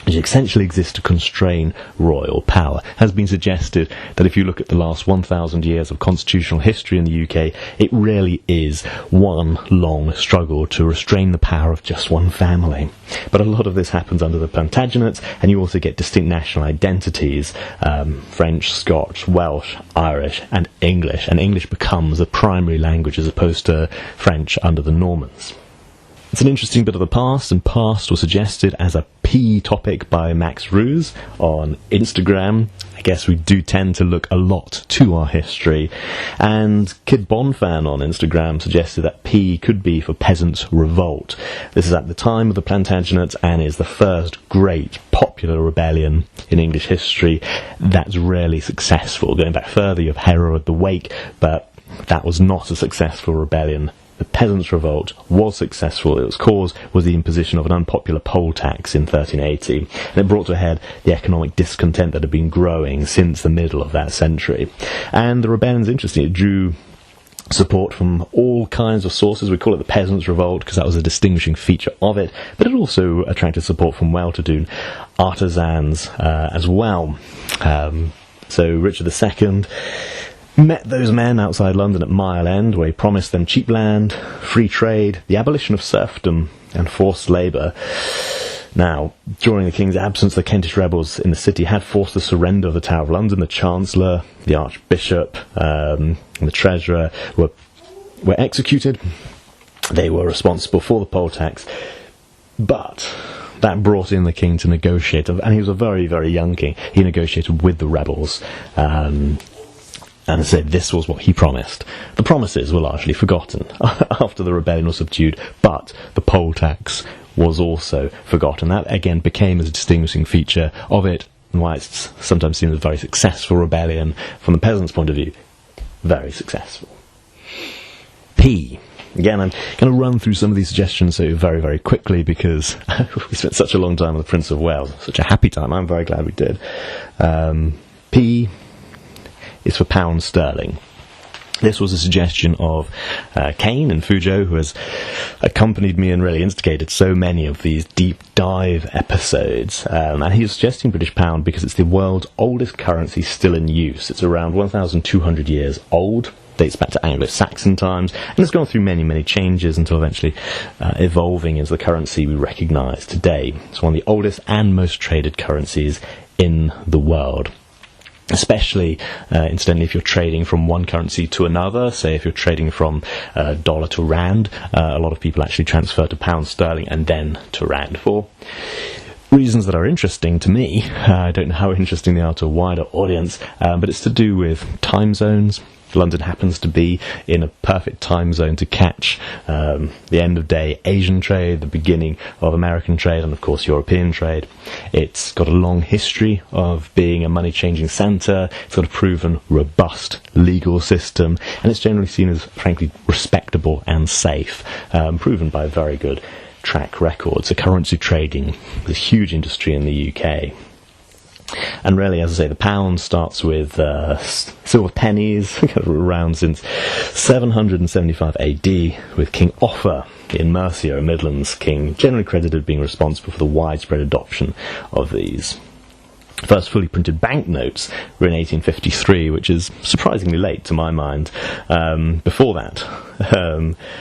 which essentially exists to constrain royal power. It has been suggested that if you look at the last 1,000 years of constitutional history in the UK, it really is one long struggle to restrain the power of just one family. But a lot of this happens under the Plantagenates, and you also get distinct national identities, French, Scotch, Welsh, Irish, and English becomes a primary language as opposed to French under the Normans. It's an interesting bit of the past, and past was suggested as a P topic by Max Ruse on Instagram. I guess we do tend to look a lot to our history. And Kid Bonfan on Instagram suggested that P could be for Peasants' Revolt. This is at the time of the Plantagenets and is the first great popular rebellion in English history that's really successful. Going back further, you have Herod the Wake, but that was not a successful rebellion. The Peasants' Revolt was successful. Its cause was the imposition of an unpopular poll tax in 1380, and it brought to a head the economic discontent that had been growing since the middle of that century. And the rebellion's interesting. It drew support from all kinds of sources. We call it the Peasants' Revolt because that was a distinguishing feature of it, but it also attracted support from well-to-do artisans as well. So Richard II met those men outside London at Mile End, where he promised them cheap land, free trade, the abolition of serfdom, and forced labour. Now, during the King's absence, the Kentish rebels in the city had forced the surrender of the Tower of London. The Chancellor, the Archbishop, and the Treasurer were executed. They were responsible for the poll tax. But that brought in the king to negotiate, and he was a very, very young king. He negotiated with the rebels, and said this was what he promised. The promises were largely forgotten after the rebellion was subdued, but the poll tax was also forgotten. That again became a distinguishing feature of it, and why it's sometimes seen as a very successful rebellion from the peasants' point of view. Very successful. P. Again, I'm going to run through some of these suggestions very, very quickly because we spent such a long time with the Prince of Wales. Such a happy time. I'm very glad we did. P is for Pound Stirling. This was a suggestion of Kane and Fujo, who has accompanied me and really instigated so many of these deep dive episodes. And he was suggesting British pound because it's the world's oldest currency still in use. It's around 1,200 years old, dates back to Anglo-Saxon times, and it's gone through many, many changes until eventually evolving into the currency we recognise today. It's one of the oldest and most traded currencies in the world. Especially, incidentally, if you're trading from one currency to another, say if you're trading from dollar to rand, a lot of people actually transfer to pound sterling and then to rand for reasons that are interesting to me. I don't know how interesting they are to a wider audience, but it's to do with time zones. London happens to be in a perfect time zone to catch the end of day Asian trade, the beginning of American trade, and of course European trade. It's got a long history of being a money-changing centre. It's got a proven, robust legal system, and it's generally seen as, frankly, respectable and safe, proven by a very good track record. So currency trading is a huge industry in the UK. And really, as I say, the pound starts with silver pennies, around since 775 AD, with King Offa in Mercia, a Midlands king, generally credited with being responsible for the widespread adoption of these. First fully printed banknotes were in 1853, which is surprisingly late to my mind. Before that,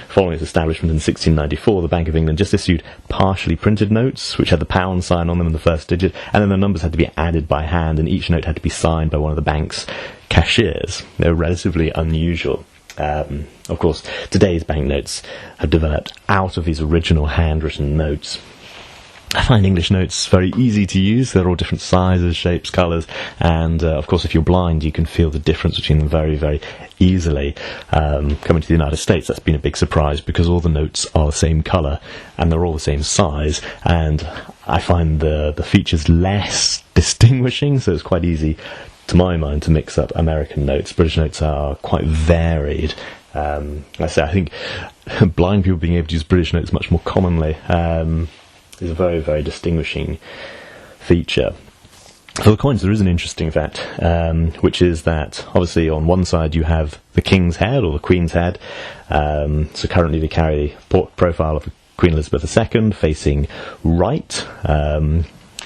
following its establishment in 1694, the Bank of England just issued partially printed notes, which had the pound sign on them in the first digit, and then the numbers had to be added by hand, and each note had to be signed by one of the bank's cashiers. They were relatively unusual. Of course, today's banknotes have developed out of these original handwritten notes. I find English notes very easy to use. They're all different sizes, shapes, colours, and of course if you're blind you can feel the difference between them very, very easily. Coming to the United States, that's been a big surprise because all the notes are the same colour and they're all the same size, and I find the features less distinguishing, so it's quite easy to my mind to mix up American notes. British notes are quite varied. Like I say, I think blind people being able to use British notes much more commonly is a very, very distinguishing feature. For the coins, there is an interesting fact, which is that obviously on one side you have the king's head or the queen's head. So currently they carry the profile of Queen Elizabeth II facing right.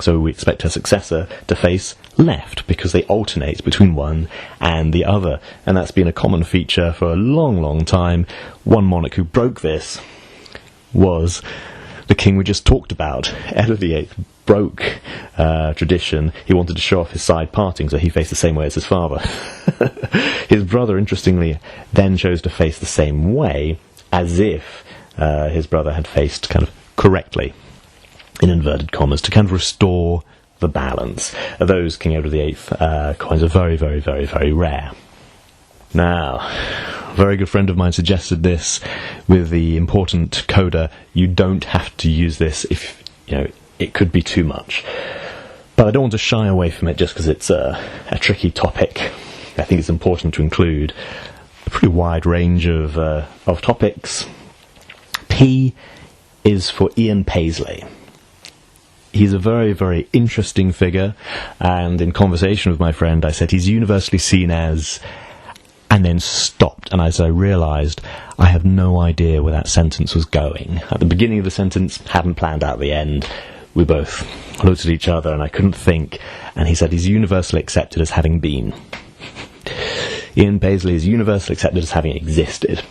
So we expect her successor to face left, because they alternate between one and the other. And that's been a common feature for a long, long time. One monarch who broke this was the king we just talked about. Edward VIII broke tradition. He wanted to show off his side parting, so he faced the same way as his father. His brother, interestingly, then chose to face the same way, as if his brother had faced kind of correctly, in inverted commas, to kind of restore the balance. Those King Edward VIII coins are very, very, very, very rare. Now, a very good friend of mine suggested this with the important coda, you don't have to use this if, it could be too much. But I don't want to shy away from it just because it's a tricky topic. I think it's important to include a pretty wide range of topics. P is for Ian Paisley. He's a very, very interesting figure, and in conversation with my friend I said he's universally seen as, and then stopped, and as I realised I have no idea where that sentence was going. At the beginning of the sentence, hadn't planned out the end. We both looked at each other and I couldn't think, and he said he's universally accepted as having been. Ian Paisley is universally accepted as having existed.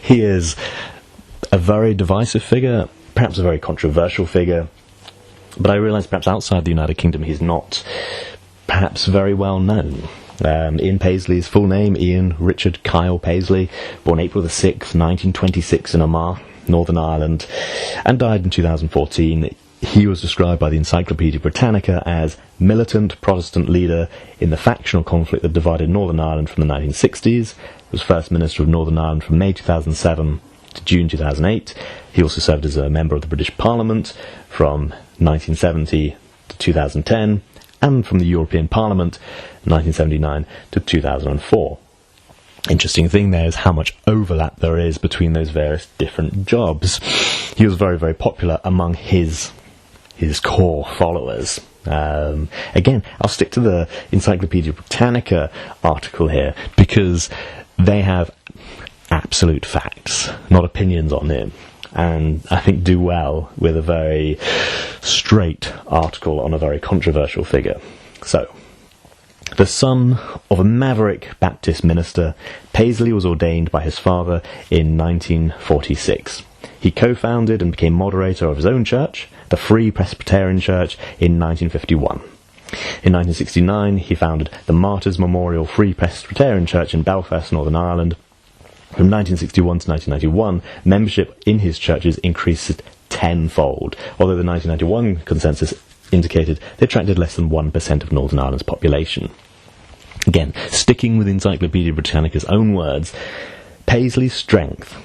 He is a very divisive figure, perhaps a very controversial figure, but I realise perhaps outside the United Kingdom he's not perhaps very well known. Ian Paisley's full name, Ian Richard Kyle Paisley, born April the 6th, 1926 in Armagh, Northern Ireland, and died in 2014. He was described by the Encyclopedia Britannica as militant Protestant leader in the factional conflict that divided Northern Ireland from the 1960s. He was First Minister of Northern Ireland from May 2007 to June 2008. He also served as a member of the British Parliament from 1970 to 2010, and from the European Parliament 1979 to 2004. Interesting thing there is how much overlap there is between those various different jobs. He was very, very popular among his core followers. Again, I'll stick to the Encyclopedia Britannica article here, because they have absolute facts, not opinions on him, and I think do well with a very straight article on a very controversial figure. So, the son of a maverick Baptist minister, Paisley was ordained by his father in 1946. He co-founded and became moderator of his own church, the Free Presbyterian Church, in 1951. In 1969, he founded the Martyrs Memorial Free Presbyterian Church in Belfast, Northern Ireland. From 1961 to 1991, membership in his churches increased tenfold, although the 1991 consensus indicated they attracted less than 1% of Northern Ireland's population. Again, sticking with Encyclopedia Britannica's own words, Paisley's strength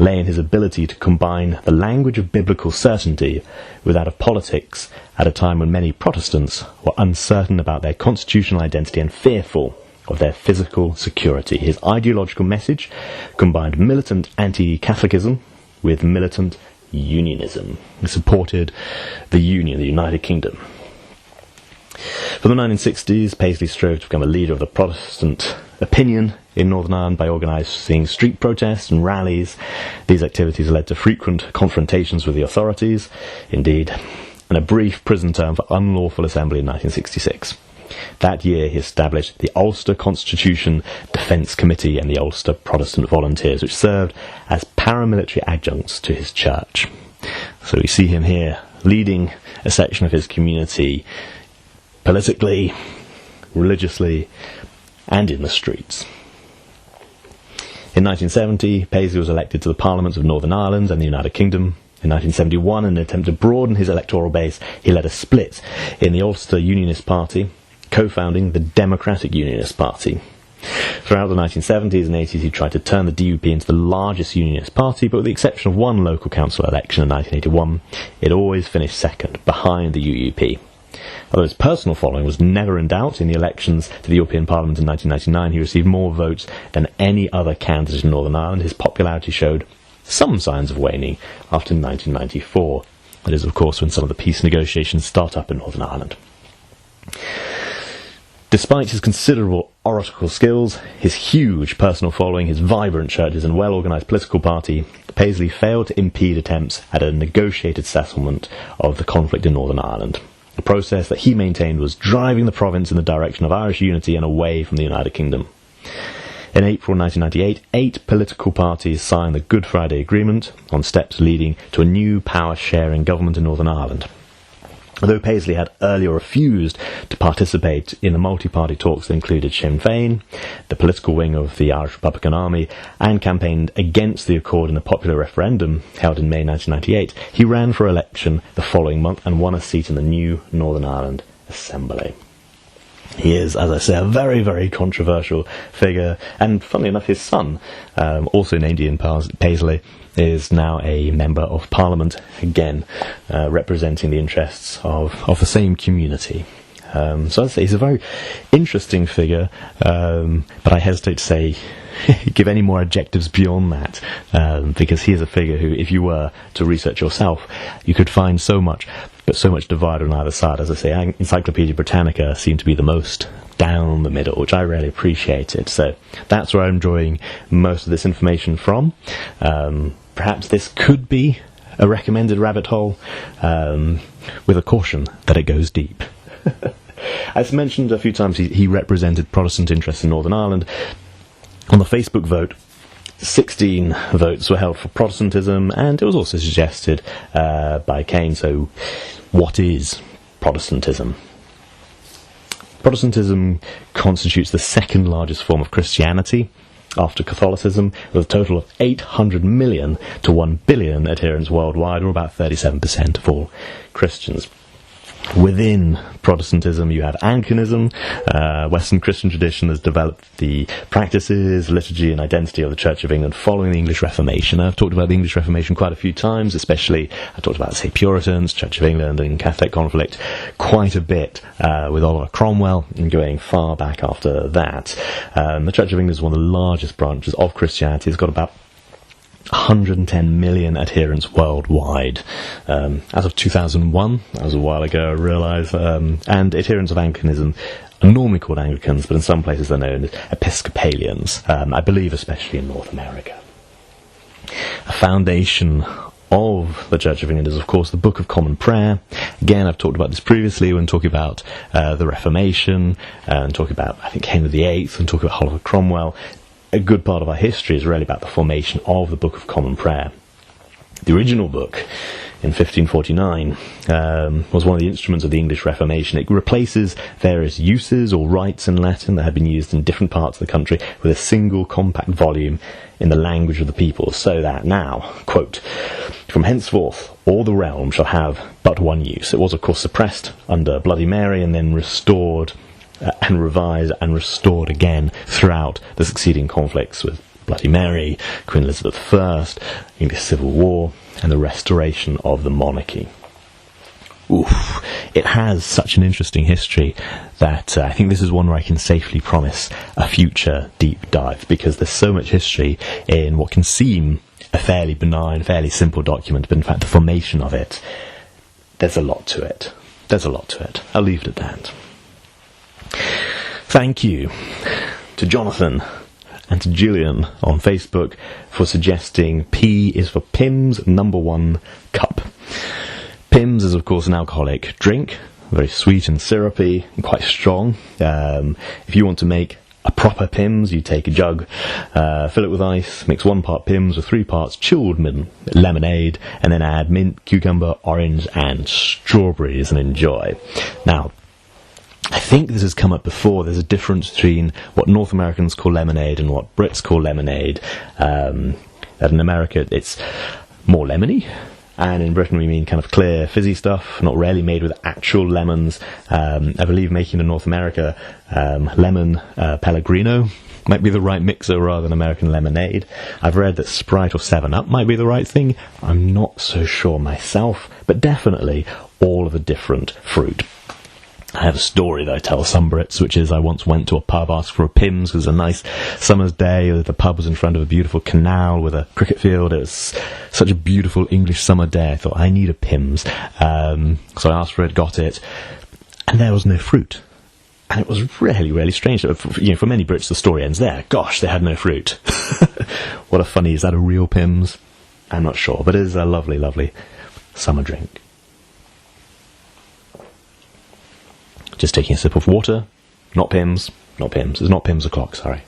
lay in his ability to combine the language of biblical certainty with that of politics at a time when many Protestants were uncertain about their constitutional identity and fearful of their physical security. His ideological message combined militant anti-Catholicism with militant unionism. He supported the Union, the United Kingdom. From the 1960s, Paisley strove to become a leader of the Protestant opinion in Northern Ireland by organising street protests and rallies. These activities led to frequent confrontations with the authorities, indeed, and a brief prison term for unlawful assembly in 1966. That year he established the Ulster Constitution Defence Committee and the Ulster Protestant Volunteers, which served as paramilitary adjuncts to his church. So we see him here leading a section of his community politically, religiously, and in the streets. In 1970, Paisley was elected to the Parliaments of Northern Ireland and the United Kingdom. In 1971, in an attempt to broaden his electoral base, he led a split in the Ulster Unionist Party, co-founding the Democratic Unionist Party. Throughout the 1970s and 80s, he tried to turn the DUP into the largest unionist party, but with the exception of one local council election in 1981, it always finished second, behind the UUP. Although his personal following was never in doubt, in the elections to the European Parliament in 1999, he received more votes than any other candidate in Northern Ireland. His popularity showed some signs of waning after 1994. That is, of course, when some of the peace negotiations start up in Northern Ireland. Despite his considerable oratorical skills, his huge personal following, his vibrant churches and well-organised political party, Paisley failed to impede attempts at a negotiated settlement of the conflict in Northern Ireland. A process that he maintained was driving the province in the direction of Irish unity and away from the United Kingdom. In April 1998, 8 political parties signed the Good Friday Agreement on steps leading to a new power-sharing government in Northern Ireland. Although Paisley had earlier refused to participate in the multi-party talks that included Sinn Féin, the political wing of the Irish Republican Army, and campaigned against the accord in the popular referendum held in May 1998, he ran for election the following month and won a seat in the new Northern Ireland Assembly. He is, as I say, a very, very controversial figure, and funnily enough, his son, also named Ian Paisley, is now a member of Parliament, again, representing the interests of the same community. So I'd say he's a very interesting figure, but I hesitate to say, give any more adjectives beyond that, because he is a figure who, if you were to research yourself, you could find so much, but so much divide on either side. As I say, Encyclopedia Britannica seemed to be the most down the middle, which I really appreciated. So that's where I'm drawing most of this information from. Perhaps this could be a recommended rabbit hole, with a caution that it goes deep. As mentioned a few times, he represented Protestant interests in Northern Ireland. On the Facebook vote, 16 votes were held for Protestantism, and it was also suggested by Kane. So, what is Protestantism? Protestantism constitutes the second largest form of Christianity after Catholicism, with a total of 800 million to 1 billion adherents worldwide, or about 37% of all Christians. Within Protestantism, you have Anglicanism. Western Christian tradition has developed the practices, liturgy and identity of the Church of England following the English Reformation. I've talked about the English Reformation quite a few times, especially I talked about, say, Puritans, Church of England and Catholic conflict quite a bit with Oliver Cromwell, and going far back after that. The Church of England is one of the largest branches of Christianity. It's got about 110 million adherents worldwide. As of 2001, that was a while ago, I realise, and adherents of Anglicanism are normally called Anglicans, but in some places they're known as Episcopalians, I believe especially in North America. A foundation of the Church of England is, of course, the Book of Common Prayer. Again, I've talked about this previously when talking about the Reformation, and talking about, I think, Henry VIII, and talking about Oliver Cromwell. A good part of our history is really about the formation of the Book of Common Prayer. The original book, in 1549, was one of the instruments of the English Reformation. It replaces various uses or rites in Latin that had been used in different parts of the country with a single compact volume in the language of the people, so that now, quote, "From henceforth all the realm shall have but one use." It was, of course, suppressed under Bloody Mary and then restored and revised and restored again throughout the succeeding conflicts with Bloody Mary, Queen Elizabeth I, English Civil War, and the restoration of the monarchy. Oof, it has such an interesting history that I think this is one where I can safely promise a future deep dive, because there's so much history in what can seem a fairly benign, fairly simple document, but in fact the formation of it, there's a lot to it. There's a lot to it. I'll leave it at that. Thank you to Jonathan and to Julian on Facebook for suggesting P is for Pimms #1 cup. Pimms is, of course, an alcoholic drink, very sweet and syrupy and quite strong. If you want to make a proper Pimms, you take a jug, fill it with ice, mix 1 part Pimms with 3 parts chilled lemonade, and then add mint, cucumber, orange and strawberries, and enjoy. Now, I think this has come up before. There's a difference between what North Americans call lemonade and what Brits call lemonade. That in America it's more lemony, and in Britain we mean kind of clear, fizzy stuff, not really made with actual lemons. I believe making in North America lemon Pellegrino might be the right mixer rather than American lemonade. I've read that Sprite or 7-Up might be the right thing. I'm not so sure myself, but definitely all of the different fruit. I have a story that I tell some Brits, which is I once went to a pub, asked for a Pimms, because it was a nice summer's day. The pub was in front of a beautiful canal with a cricket field. It was such a beautiful English summer day. I thought, I need a Pimms. So I asked for it, got it, and there was no fruit. And it was really, really strange. For many Brits, the story ends there. Gosh, they had no fruit. What a funny, is that a real Pimms? I'm not sure, but it is a lovely, lovely summer drink. Just taking a sip of water. Not Pimms. It's not Pimms o'clock, sorry.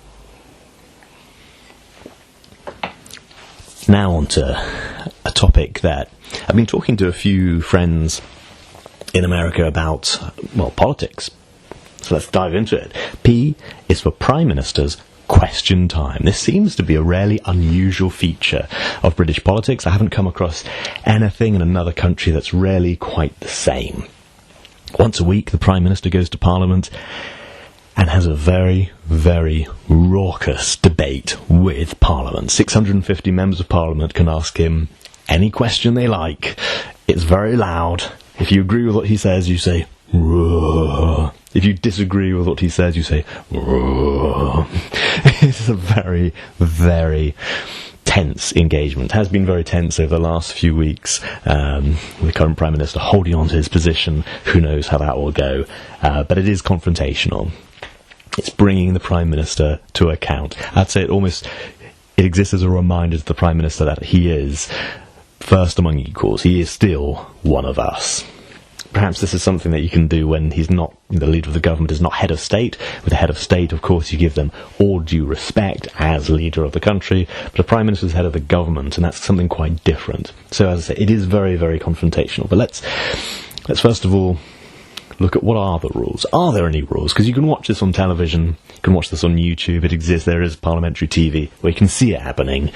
Now on to a topic that I've been talking to a few friends in America about, politics. So let's dive into it. P is for Prime Minister's question time. This seems to be a rarely unusual feature of British politics. I haven't come across anything in another country that's really quite the same. Once a week, the Prime Minister goes to Parliament and has a very, very raucous debate with Parliament. 650 members of Parliament can ask him any question they like. It's very loud. If you agree with what he says, you say, "Roar." If you disagree with what he says, you say, "Roar." It's a very, very tense engagement. It has been very tense over the last few weeks. The current Prime Minister holding on to his position. Who knows how that will go. But it is confrontational. It's bringing the Prime Minister to account. I'd say it exists as a reminder to the Prime Minister that he is first among equals. He is still one of us. Perhaps this is something that you can do when he's not, the leader of the government is not head of state. With the head of state, of course, you give them all due respect as leader of the country, but a Prime Minister is head of the government, and that's something quite different. So, as I say, it is very, very confrontational. But let's first of all look at what are the rules. Are there any rules? Because you can watch this on television, you can watch this on YouTube, it exists, there is parliamentary TV, where you can see it happening,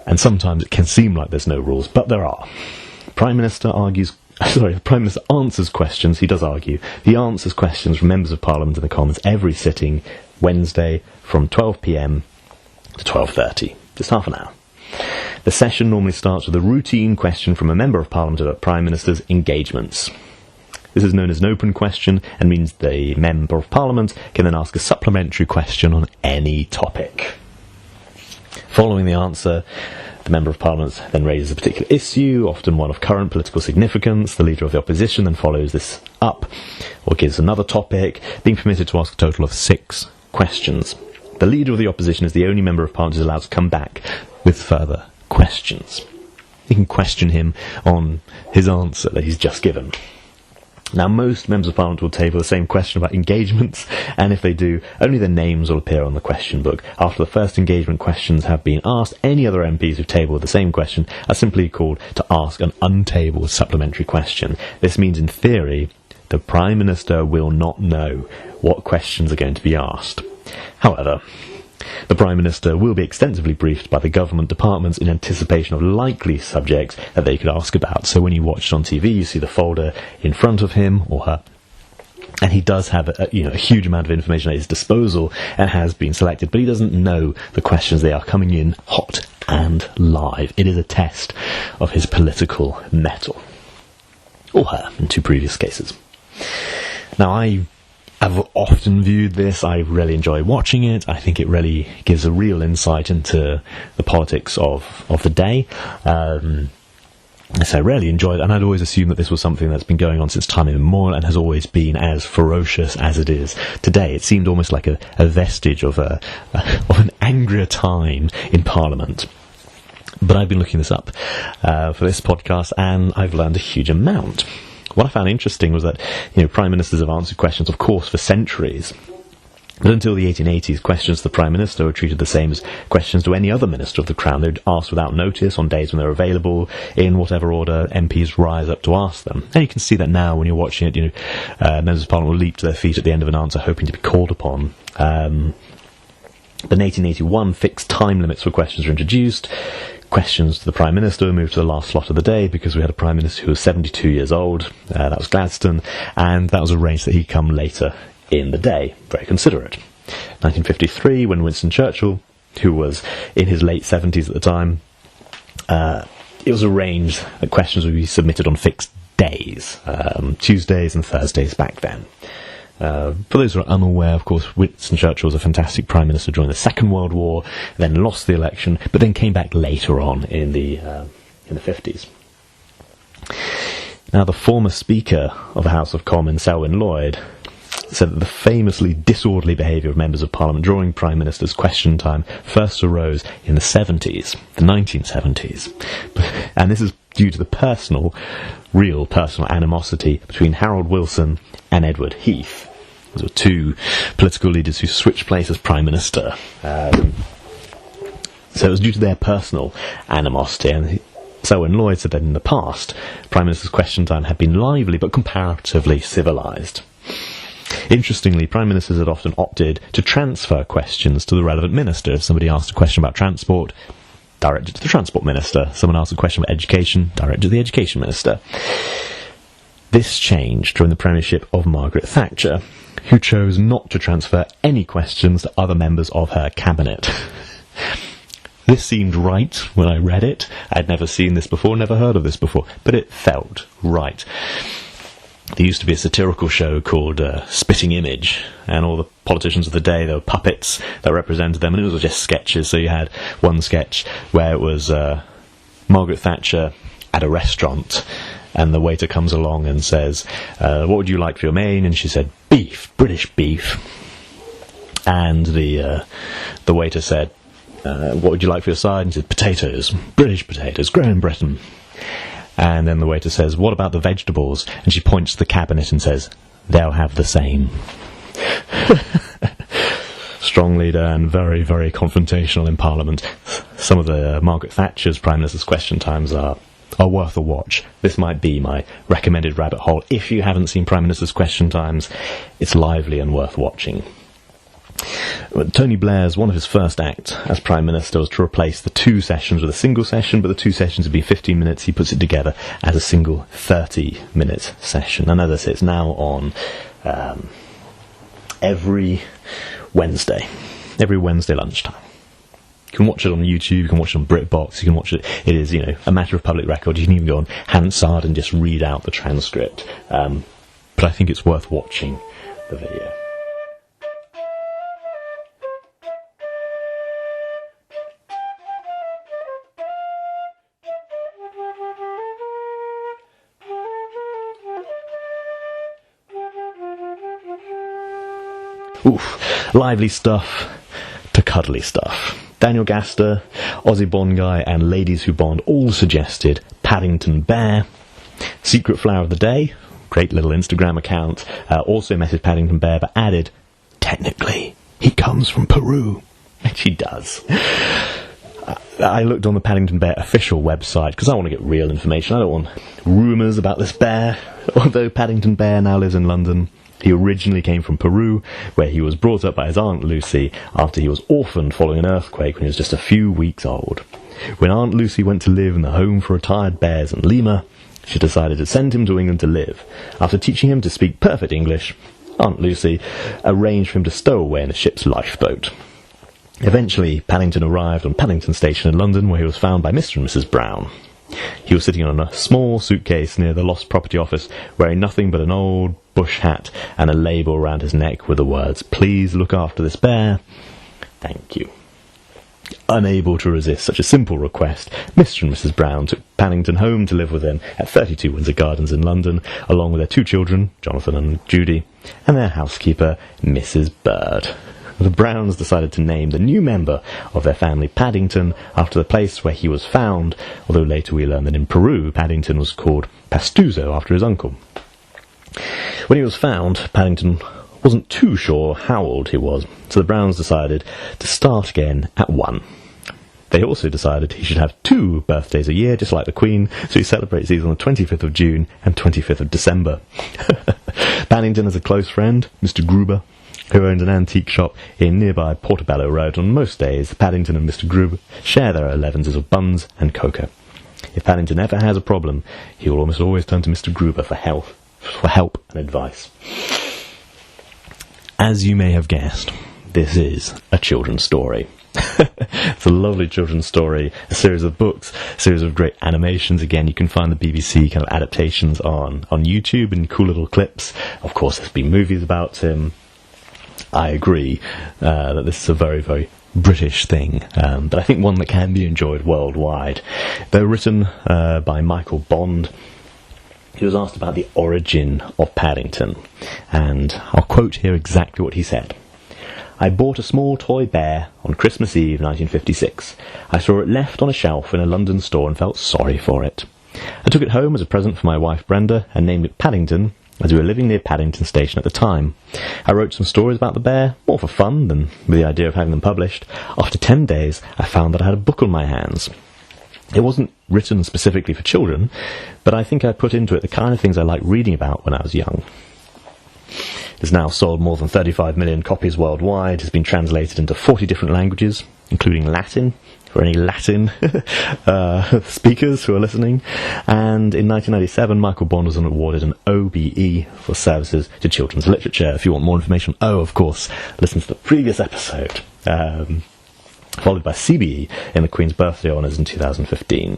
and sometimes it can seem like there's no rules, but there are. The Prime Minister answers questions, he does argue, he answers questions from members of Parliament in the Commons every sitting Wednesday from 12 p.m. to 12:30, just half an hour. The session normally starts with a routine question from a member of Parliament about Prime Minister's engagements. This is known as an open question and means the Member of Parliament can then ask a supplementary question on any topic. Following the answer, the Member of Parliament then raises a particular issue, often one of current political significance. The Leader of the Opposition then follows this up or gives another topic, being permitted to ask a total of 6 questions. The Leader of the Opposition is the only Member of Parliament who is allowed to come back with further questions. You can question him on his answer that he's just given. Now, most members of Parliament will table the same question about engagements, and if they do, only their names will appear on the question book. After the first engagement questions have been asked, any other MPs who tabled the same question are simply called to ask an untabled supplementary question. This means, in theory, the Prime Minister will not know what questions are going to be asked. However, the Prime Minister will be extensively briefed by the government departments in anticipation of likely subjects that they could ask about. So when you watch it on TV, you see the folder in front of him or her, and he does have a huge amount of information at his disposal and has been selected, but he doesn't know the questions. They are coming in hot and live. It is a test of his political mettle, or her in 2 previous cases. Now, I've often viewed this. I really enjoy watching it. I think it really gives a real insight into the politics of the day. So I really enjoyed it, and I'd always assumed that this was something that's been going on since time immemorial and has always been as ferocious as it is today. It seemed almost like a vestige of an angrier time in Parliament. But I've been looking this up for this podcast, and I've learned a huge amount. What I found interesting was that, Prime Ministers have answered questions, of course, for centuries. But until the 1880s, questions to the Prime Minister were treated the same as questions to any other Minister of the Crown. They'd asked without notice on days when they're available, in whatever order MPs rise up to ask them. And you can see that now when you're watching it, members of Parliament will leap to their feet at the end of an answer, hoping to be called upon. But in 1881, fixed time limits for questions were introduced. Questions to the Prime Minister were moved to the last slot of the day because we had a Prime Minister who was 72 years old. That was Gladstone, and that was arranged that he'd come later in the day. Very considerate. 1953, when Winston Churchill, who was in his late 70s at the time, it was arranged that questions would be submitted on fixed days, Tuesdays and Thursdays back then. For those who are unaware, of course, Winston Churchill was a fantastic Prime Minister during the Second World War, then lost the election, but then came back later on in the 50s. Now, the former Speaker of the House of Commons, Selwyn Lloyd, said that the famously disorderly behaviour of members of Parliament during Prime Minister's Question Time first arose in the 70s, the 1970s. And this is due to the real personal animosity between Harold Wilson and Edward Heath. Those were two political leaders who switched places as Prime Minister. So it was due to their personal animosity. And Selwyn Lloyd said that in the past, Prime Minister's Question Time had been lively but comparatively civilised. Interestingly, Prime Ministers had often opted to transfer questions to the relevant minister. If somebody asked a question about transport, directed to the Transport Minister. Someone asked a question about education, directed to the Education Minister. This changed during the premiership of Margaret Thatcher, who chose not to transfer any questions to other members of her cabinet. This seemed right when I read it. I'd never seen this before, never heard of this before, but it felt right. There used to be a satirical show called Spitting Image, and all the politicians of the day, there were puppets that represented them, and it was just sketches. So you had one sketch where it was Margaret Thatcher at a restaurant, and the waiter comes along and says, what would you like for your main? And she said, beef, British beef. And the waiter said, what would you like for your side? And he said, potatoes, British potatoes, grown in Britain. And then the waiter says, what about the vegetables? And she points to the cabinet and says, they'll have the same. Strong leader and very, very confrontational in Parliament. Some of the Margaret Thatcher's Prime Minister's Question Times are worth a watch. This might be my recommended rabbit hole. If you haven't seen Prime Minister's Question Times, it's lively and worth watching. Tony Blair's, one of his first acts as Prime Minister was to replace the two sessions with a single session, but the two sessions would be 15 minutes. He puts it together as a single 30-minute session. And as I say, it's now on every Wednesday lunchtime. You can watch it on YouTube, you can watch it on BritBox, you can watch it, it is, a matter of public record. You can even go on Hansard and just read out the transcript. But I think it's worth watching the video. Oof, lively stuff to cuddly stuff. Daniel Gaster, Ozzy Bond Guy and Ladies Who Bond all suggested Paddington Bear. Secret Flower of the Day, great little Instagram account, also messaged Paddington Bear but added, technically, he comes from Peru. Which he does. I looked on the Paddington Bear official website because I want to get real information. I don't want rumours about this bear. Although Paddington Bear now lives in London, he originally came from Peru, where he was brought up by his Aunt Lucy after he was orphaned following an earthquake when he was just a few weeks old. When Aunt Lucy went to live in the home for retired bears in Lima, she decided to send him to England to live. After teaching him to speak perfect English, Aunt Lucy arranged for him to stow away in a ship's lifeboat. Eventually, Paddington arrived on Paddington Station in London, where he was found by Mr. and Mrs. Brown. He was sitting on a small suitcase near the Lost Property Office, wearing nothing but an old bush hat and a label around his neck with the words, "Please look after this bear. Thank you." Unable to resist such a simple request, Mr. and Mrs. Brown took Paddington home to live with them at 32 Windsor Gardens in London, along with their two children, Jonathan and Judy, and their housekeeper, Mrs. Bird. The Browns decided to name the new member of their family Paddington after the place where he was found, although later we learned that in Peru, Paddington was called Pastuzo after his uncle. When he was found, Paddington wasn't too sure how old he was, so the Browns decided to start again at 1. They also decided he should have 2 birthdays a year, just like the Queen, so he celebrates these on the 25th of June and 25th of December. Paddington has a close friend, Mr. Gruber, who owned an antique shop in nearby Portobello Road. On most days, Paddington and Mr. Gruber share their 11s of buns and cocoa. If Paddington ever has a problem, he will almost always turn to Mr. Gruber for help and advice. As you may have guessed, this is a children's story. It's a lovely children's story, a series of books, a series of great animations. Again, you can find the BBC kind of adaptations on YouTube in cool little clips. Of course, there's been movies about him. I agree that this is a very, very British thing, but I think one that can be enjoyed worldwide. They're written by Michael Bond, he was asked about the origin of Paddington, and I'll quote here exactly what he said. "I bought a small toy bear on Christmas Eve 1956. I saw it left on a shelf in a London store and felt sorry for it. I took it home as a present for my wife Brenda and named it Paddington, as we were living near Paddington Station at the time. I wrote some stories about the bear, more for fun than with the idea of having them published. After 10 days, I found that I had a book on my hands. It wasn't written specifically for children, but I think I put into it the kind of things I liked reading about when I was young. It's now sold more than 35 million copies worldwide, has been translated into 40 different languages, including Latin, for any Latin speakers who are listening. And in 1997, Michael Bond was awarded an OBE for services to children's literature. If you want more information on O, of course, listen to the previous episode, followed by CBE in the Queen's Birthday Honours in 2015.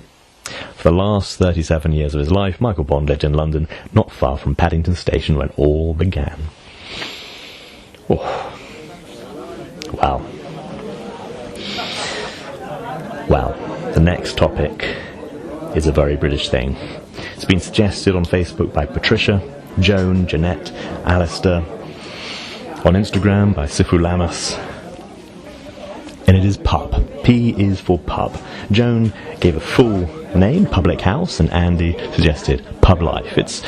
For the last 37 years of his life, Michael Bond lived in London, not far from Paddington Station when all began." Oh. Wow. Well, the next topic is a very British thing. It's been suggested on Facebook by Patricia, Joan, Jeanette, Alistair, on Instagram by Sifu Lamas, and it is pub. P is for pub. Joan gave a full name, public house, and Andy suggested pub life. It's,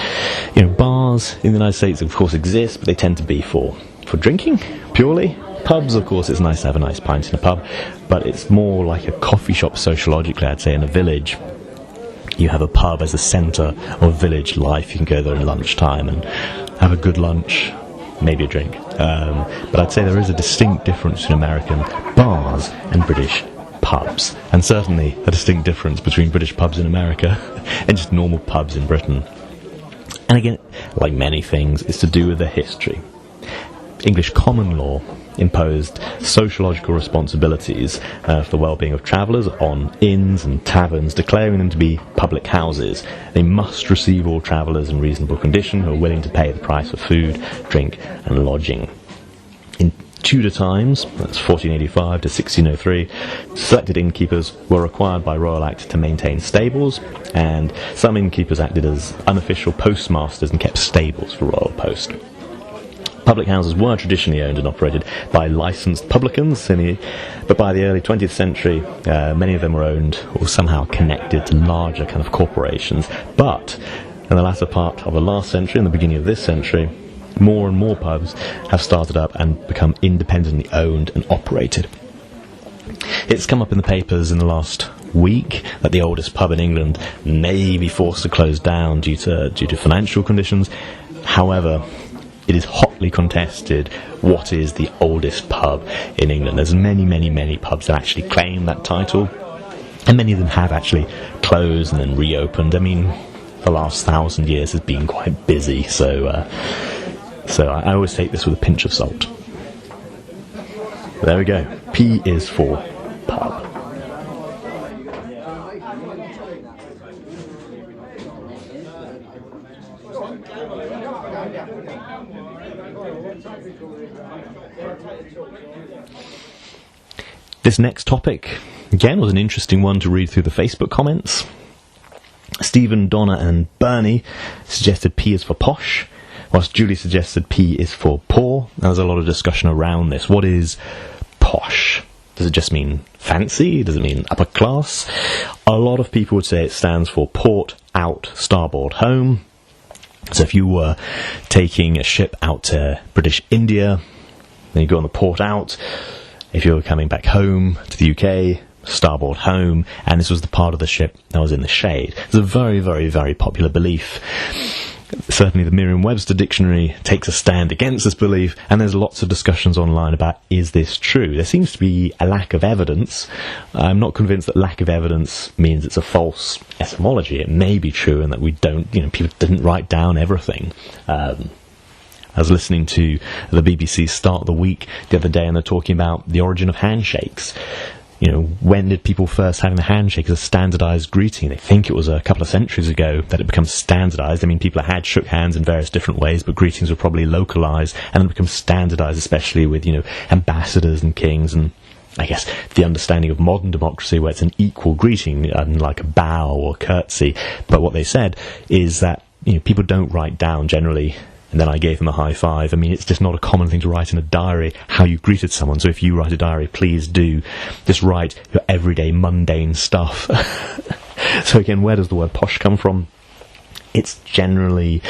bars in the United States of course exist, but they tend to be for drinking, purely. Pubs, of course, it's nice to have a nice pint in a pub, but it's more like a coffee shop sociologically, I'd say, in a village. You have a pub as a centre of village life. You can go there at lunchtime and have a good lunch, maybe a drink. But I'd say there is a distinct difference between American bars and British pubs, and certainly a distinct difference between British pubs in America and just normal pubs in Britain. And again, like many things, it's to do with the history. English common law imposed sociological responsibilities for the well-being of travellers on inns and taverns, declaring them to be public houses. They must receive all travellers in reasonable condition who are willing to pay the price for food, drink and lodging. In Tudor times, that's 1485 to 1603, selected innkeepers were required by Royal Act to maintain stables, and some innkeepers acted as unofficial postmasters and kept stables for Royal Post. Public houses were traditionally owned and operated by licensed publicans, but by the early 20th century, many of them were owned or somehow connected to larger kind of corporations. But in the latter part of the last century and the beginning of this century, more and more pubs have started up and become independently owned and operated. It's come up in the papers in the last week that the oldest pub in England may be forced to close down due to financial conditions. However, it is hotly contested what is the oldest pub in England. There's many pubs that actually claim that title, and many of them have actually closed and then reopened. I mean, the last 1,000 years has been quite busy, so I always take this with a pinch of salt. There we go. P is for pub. This next topic, again, was an interesting one to read through the Facebook comments. Stephen, Donna and Bernie suggested P is for posh, whilst Julie suggested P is for poor. There's a lot of discussion around this. What is posh? Does it just mean fancy? Does it mean upper class? A lot of people would say it stands for port, out, starboard, home. So if you were taking a ship out to British India, then you go on the port out. If you were coming back home to the UK, starboard home, and this was the part of the ship that was in the shade. It's a very, very, very popular belief. Certainly the Merriam-Webster dictionary takes a stand against this belief, and there's lots of discussions online about, is this true? There seems to be a lack of evidence. I'm not convinced that lack of evidence means it's a false etymology. It may be true, and that we don't, people didn't write down everything. I was listening to the BBC Start the Week the other day, and they're talking about the origin of handshakes. When did people first have the handshake as a standardised greeting? They think it was a couple of centuries ago that it becomes standardised. I mean, people had shook hands in various different ways, but greetings were probably localised and then become standardised, especially with, ambassadors and kings, and I guess the understanding of modern democracy where it's an equal greeting, unlike a bow or curtsy. But what they said is that people don't write down generally, and then I gave them a high five. I mean, it's just not a common thing to write in a diary how you greeted someone. So if you write a diary, please do just write your everyday mundane stuff. So again, where does the word posh come from? It's generally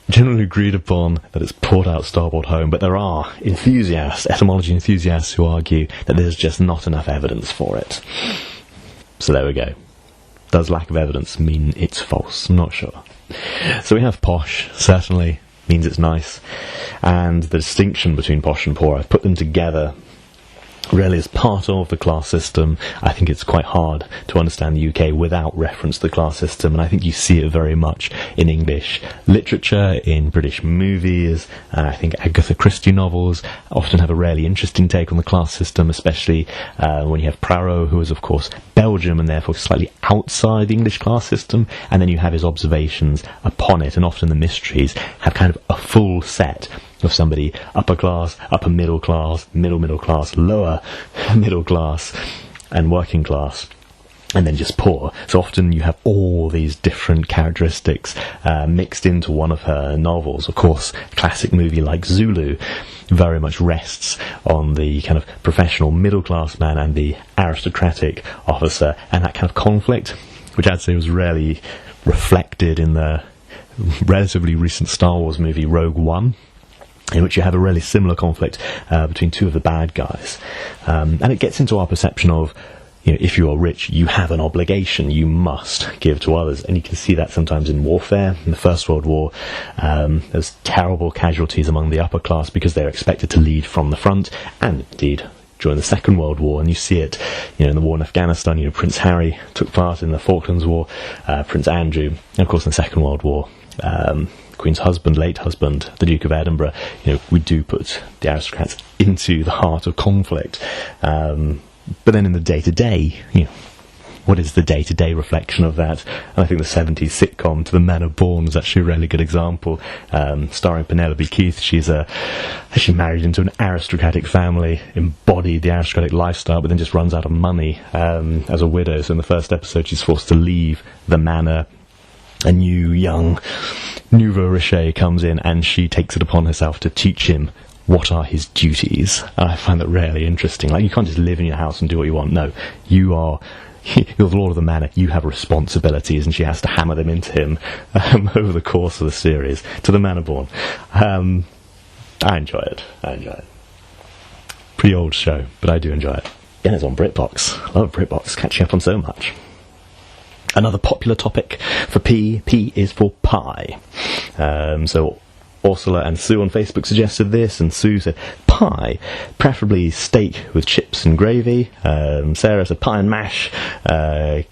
agreed upon that it's port out, starboard home, but there are etymology enthusiasts, who argue that there's just not enough evidence for it. So there we go. Does lack of evidence mean it's false? I'm not sure. So we have posh, certainly means it's nice, and the distinction between posh and poor, I've put them together really as part of the class system. I think it's quite hard to understand the UK without reference to the class system, and I think you see it very much in English literature, in British movies. I think Agatha Christie novels often have a really interesting take on the class system, especially when you have Poirot, who is of course Belgium and therefore slightly outside the English class system, and then you have his observations upon it, and often the mysteries have kind of a full set of somebody upper class, upper middle class, middle class, lower middle class, and working class, and then just poor. So often you have all these different characteristics mixed into one of her novels. Of course, a classic movie like Zulu very much rests on the kind of professional middle class man and the aristocratic officer, and that kind of conflict, which I'd say was rarely reflected in the relatively recent Star Wars movie Rogue One, in which you have a really similar conflict between two of the bad guys. And it gets into our perception of, if you are rich, you have an obligation, you must give to others. And you can see that sometimes in warfare. In the First World War, there's terrible casualties among the upper class because they're expected to lead from the front, and indeed during the Second World War, and you see it in the war in Afghanistan. Prince Harry took part in the Falklands War, Prince Andrew, and of course in the Second World War, Queen's husband, late husband, the Duke of Edinburgh. We do put the aristocrats into the heart of conflict. But then in the day-to-day, what is the day-to-day reflection of that? And I think the 70s sitcom To the Men of Bourne is actually a really good example, starring Penelope Keith. She's actually married into an aristocratic family, embodied the aristocratic lifestyle, but then just runs out of money as a widow. So in the first episode, she's forced to leave the manor. A young nouveau riche comes in, and she takes it upon herself to teach him what are his duties. And I find that really interesting. Like, you can't just live in your house and do what you want. No, you're the lord of the manor. You have responsibilities, and she has to hammer them into him over the course of the series. To the Man of Bourne. I enjoy it. Pretty old show, but I do enjoy it. And it's on BritBox. Love BritBox, catching up on so much. Another popular topic for P. P is for pie. So Ursula and Sue on Facebook suggested this, and Sue said pie, preferably steak with chips and gravy. Sarah said pie and mash.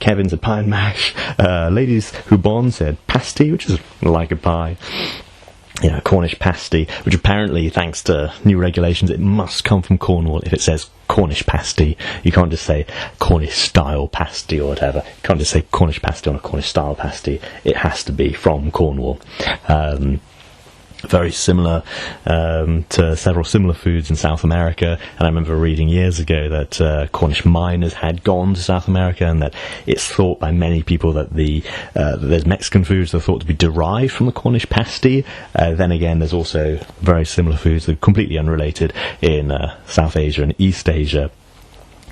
Kevin said pie and mash. Ladies Who Bond said pasty, which is like a pie. Cornish pasty, which apparently, thanks to new regulations, it must come from Cornwall if it says Cornish pasty. You can't just say Cornish style pasty or whatever. You can't just say Cornish pasty on a Cornish style pasty. It has to be from Cornwall. Very similar to several similar foods in South America, and I remember reading years ago that Cornish miners had gone to South America, and that it's thought by many people that there's Mexican foods that are thought to be derived from the Cornish pasty. Then again, there's also very similar foods that are completely unrelated in South Asia and East Asia,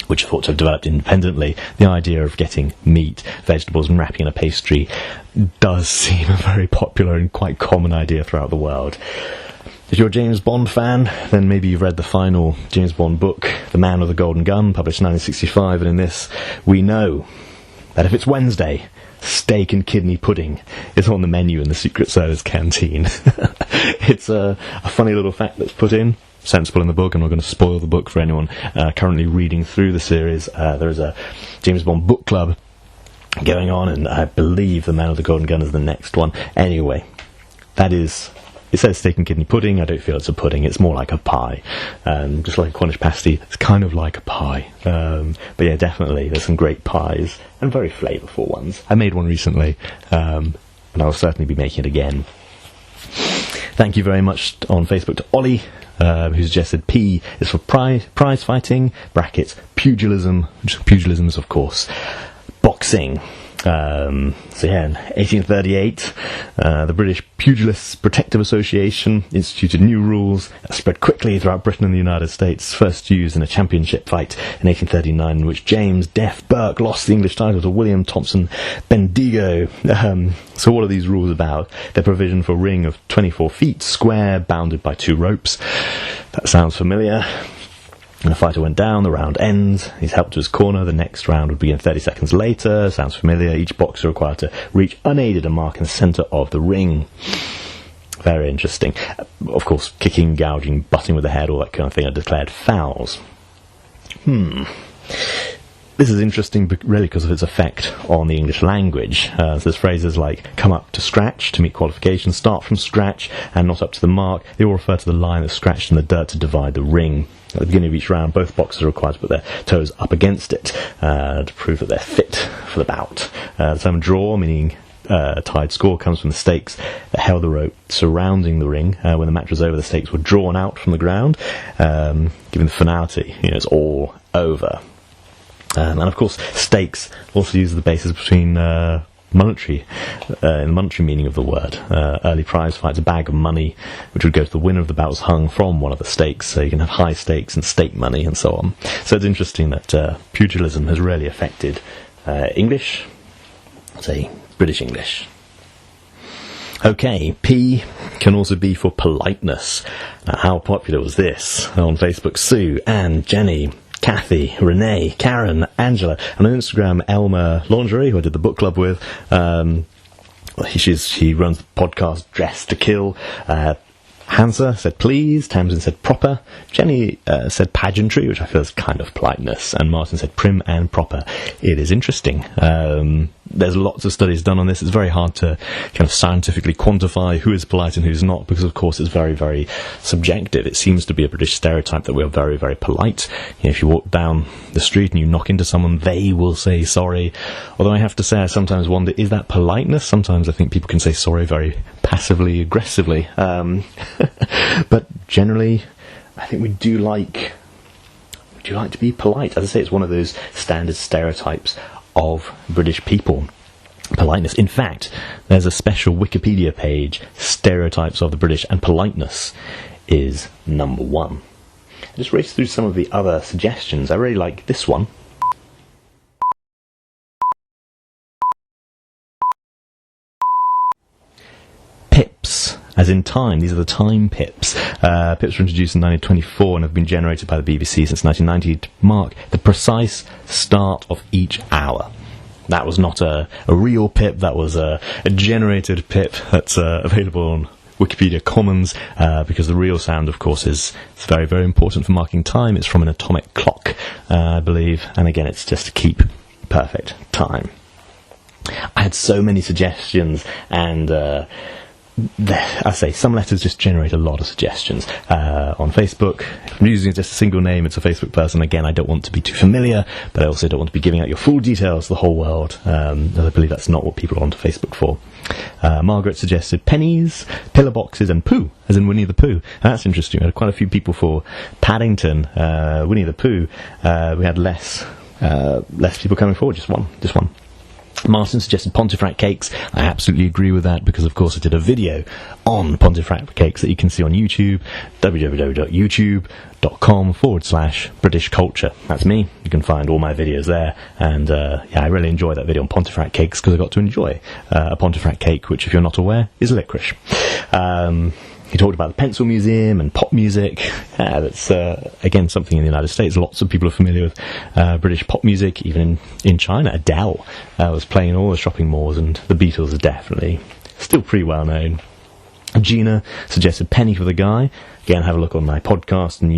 which are thought to have developed independently. The idea of getting meat, vegetables, and wrapping in a pastry does seem a very popular and quite common idea throughout the world. If you're a James Bond fan, then maybe you've read the final James Bond book, The Man with the Golden Gun, published in 1965, and in this we know that if it's Wednesday, steak and kidney pudding is on the menu in the Secret Service canteen. It's a funny little fact that's put in. Sensible in the book. I'm not going to spoil the book for anyone currently reading through the series. There is a James Bond book club going on, and I believe The Man with the Golden Gun is the next one. Anyway, it says steak and kidney pudding. I don't feel it's a pudding. It's more like a pie. Just like a Cornish pasty, it's kind of like a pie. But yeah, definitely, there's some great pies, and very flavourful ones. I made one recently, and I'll certainly be making it again. Thank you very much on Facebook to Ollie, who suggested P is for prize fighting, brackets, pugilism, which pugilism is, of course, boxing. So yeah, in 1838, the British Pugilists Protective Association instituted new rules that spread quickly throughout Britain and the United States, first used in a championship fight in 1839, in which James Deaf Burke lost the English title to William Thompson Bendigo. So what are these rules about? They're provision for a ring of 24 feet, square, bounded by 2 ropes. That sounds familiar. When the fighter went down, the round ends. He's helped to his corner. The next round would begin 30 seconds later. Sounds familiar. Each boxer required to reach unaided a mark in the centre of the ring. Very interesting. Of course, kicking, gouging, butting with the head, all that kind of thing are declared fouls. This is interesting really because of its effect on the English language. So there's phrases like come up to scratch to meet qualifications, start from scratch, and not up to the mark. They all refer to the line that's scratched in the dirt to divide the ring. At the beginning of each round, both boxers are required to put their toes up against it to prove that they're fit for the bout. The term draw, meaning a tied score, comes from the stakes that held the rope surrounding the ring. When the match was over, the stakes were drawn out from the ground, giving the finality, it's all over. And of course, stakes also used as the basis between monetary, in the monetary meaning of the word. Early prize fights, a bag of money which would go to the winner of the bout was hung from one of the stakes, so you can have high stakes and stake money and so on. So it's interesting that pugilism has really affected English, say British English. Okay, P can also be for politeness. Now, how popular was this? On Facebook, Sue, Anne, Jenny, Kathy, Renee, Karen, Angela, and on Instagram, Elma Lingerie, who I did the book club with. She runs the podcast Dress to Kill. Hansa said please, Tamsin said proper, Jenny said pageantry, which I feel is kind of politeness, and Martin said prim and proper. It is interesting. There's lots of studies done on this. It's very hard to kind of scientifically quantify who is polite and who's not, because of course it's very, very subjective. It seems to be a British stereotype that we are very, very polite. If you walk down the street and you knock into someone, they will say sorry. Although I have to say, I sometimes wonder, is that politeness? Sometimes I think people can say sorry very passively, aggressively. But generally, I think we do like to be polite. As I say, it's one of those standard stereotypes of British people. Politeness. In fact, there's a special Wikipedia page, Stereotypes of the British, and politeness is number 1. I'll just race through some of the other suggestions. I really like this one. Pips, as in time. These are the time pips. Pips were introduced in 1924 and have been generated by the BBC since 1990 to mark the precise start of each hour. That was not a real pip, that was a generated pip that's available on Wikipedia Commons, because the real sound, of course, is very, very important for marking time. It's from an atomic clock, I believe, and again, it's just to keep perfect time. I had so many suggestions, and I say some letters just generate a lot of suggestions. On Facebook, if I'm using just a single name, it's a Facebook person. Again, I don't want to be too familiar, but I also don't want to be giving out your full details to the whole world, as I believe that's not what people are onto Facebook for. Margaret suggested pennies, pillar boxes, and Pooh, as in Winnie the Pooh. And that's interesting. We had quite a few people for Paddington, Winnie the Pooh. We had less people coming forward, just one. Martin suggested Pontefract cakes. I absolutely agree with that, because of course I did a video on Pontefract cakes that you can see on YouTube, www.youtube.com/British culture. That's me. You can find all my videos there, and I really enjoyed that video on Pontefract cakes, because I got to enjoy a Pontefract cake, which, if you're not aware, is licorice. He talked about the pencil museum and pop music. That's, again, something in the United States. Lots of people are familiar with British pop music, even in China. Adele was playing in all the shopping malls, and the Beatles are definitely still pretty well known. Gina suggested penny for the guy. Again, have a look on my podcast and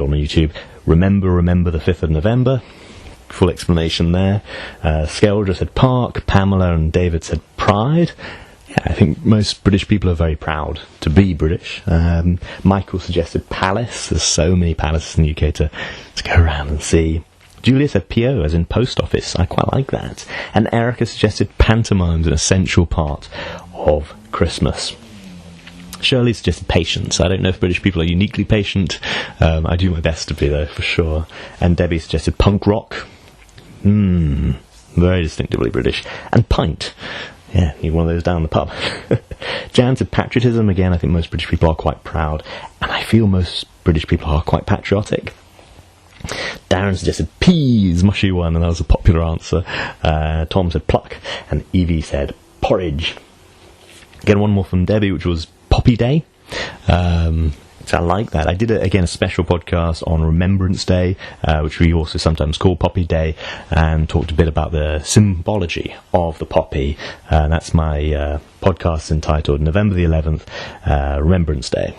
on YouTube. Remember the 5th of November. Full explanation there. Skeldra said park. Pamela and David said pride. Yeah, I think most British people are very proud to be British. Michael suggested palace. There's so many palaces in the UK to go around and see. Julia said PO, as in post office. I quite like that. And Erica suggested pantomimes, an essential part of Christmas. Shirley suggested patience. I don't know if British people are uniquely patient. I do my best to be, though, for sure. And Debbie suggested punk rock. Very distinctively British. And Pint. Yeah, need one of those down the pub. Jan said Patriotism. Again, I think most British people are quite proud, and I feel most British people are quite patriotic. Darren suggested Peas, mushy one, and that was a popular answer. Tom said Pluck, and Evie said Porridge. Again, one more from Debbie, which was Poppy Day. So I like that. I did, a special podcast on Remembrance Day, which we also sometimes call Poppy Day, and talked a bit about the symbology of the poppy. And that's my podcast entitled November the 11th, Remembrance Day.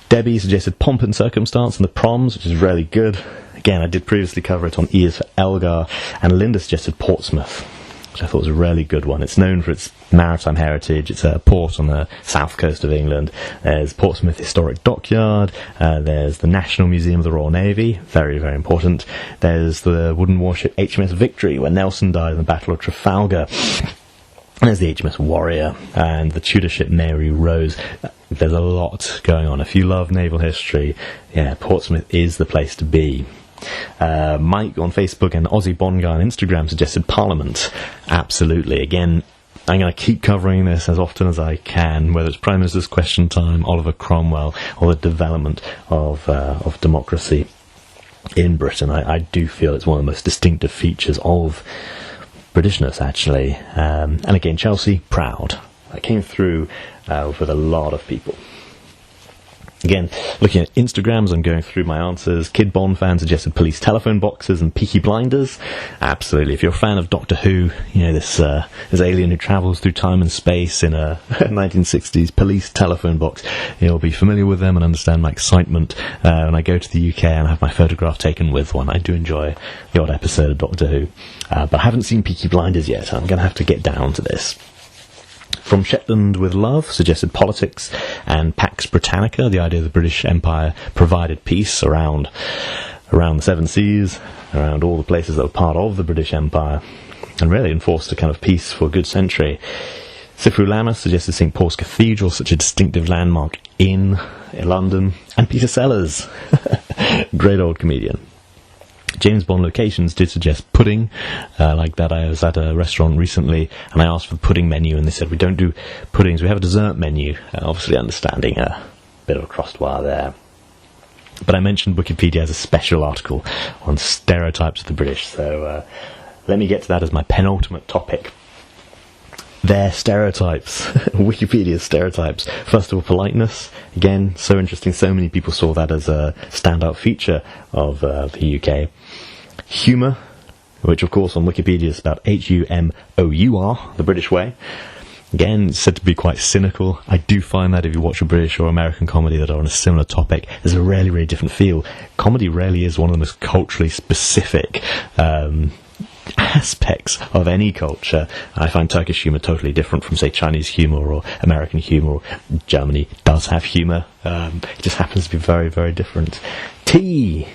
Debbie suggested Pomp and Circumstance and the Proms, which is really good. Again, I did previously cover it on E is for Elgar, and Linda suggested Portsmouth, which I thought was a really good one. It's known for its maritime heritage. It's a port on the south coast of England. There's Portsmouth Historic Dockyard. There's the National Museum of the Royal Navy, very, very important. There's the wooden warship HMS Victory, where Nelson died in the Battle of Trafalgar. There's the HMS Warrior and the Tudor ship Mary Rose. There's a lot going on. If you love naval history, yeah, Portsmouth is the place to be. Mike on Facebook and Aussie Bond Guy on Instagram suggested Parliament. Absolutely. Again, I'm going to keep covering this as often as I can, whether it's Prime Minister's Question Time, Oliver Cromwell, or the development of democracy in Britain. I do feel it's one of the most distinctive features of Britishness, actually. And again, Chelsea, proud. I came through with a lot of people. Again, looking at Instagrams, I'm going through my answers. Kid Bond fan suggested police telephone boxes and Peaky Blinders. Absolutely. If you're a fan of Doctor Who, you know, this alien who travels through time and space in a 1960s police telephone box, you'll be familiar with them and understand my excitement when I go to the UK and have my photograph taken with one. I do enjoy the odd episode of Doctor Who. But I haven't seen Peaky Blinders yet. I'm going to have to get down to this. From Shetland with Love suggested politics and Pax Britannica, the idea the British Empire provided peace around the Seven Seas, around all the places that were part of the British Empire, and really enforced a kind of peace for a good century. Sifu Lama suggested St Paul's Cathedral, such a distinctive landmark in London, and Peter Sellers, great old comedian. James Bond Locations did suggest pudding, like that. I was at a restaurant recently and I asked for the pudding menu and they said we don't do puddings, we have a dessert menu, obviously understanding a bit of a crosswire there. But I mentioned Wikipedia has a special article on stereotypes of the British, so let me get to that as my penultimate topic. Their stereotypes, Wikipedia's stereotypes. First of all, politeness. Again, so interesting. So many people saw that as a standout feature of the UK. Humour, which of course on Wikipedia is about Humour, the British way. Again, it's said to be quite cynical. I do find that if you watch a British or American comedy that are on a similar topic, there's a really, really different feel. Comedy really is one of the most culturally specific aspects of any culture. I find Turkish humour totally different from, say, Chinese humour or American humour. Germany does have humour. It just happens to be very, very different. Tea,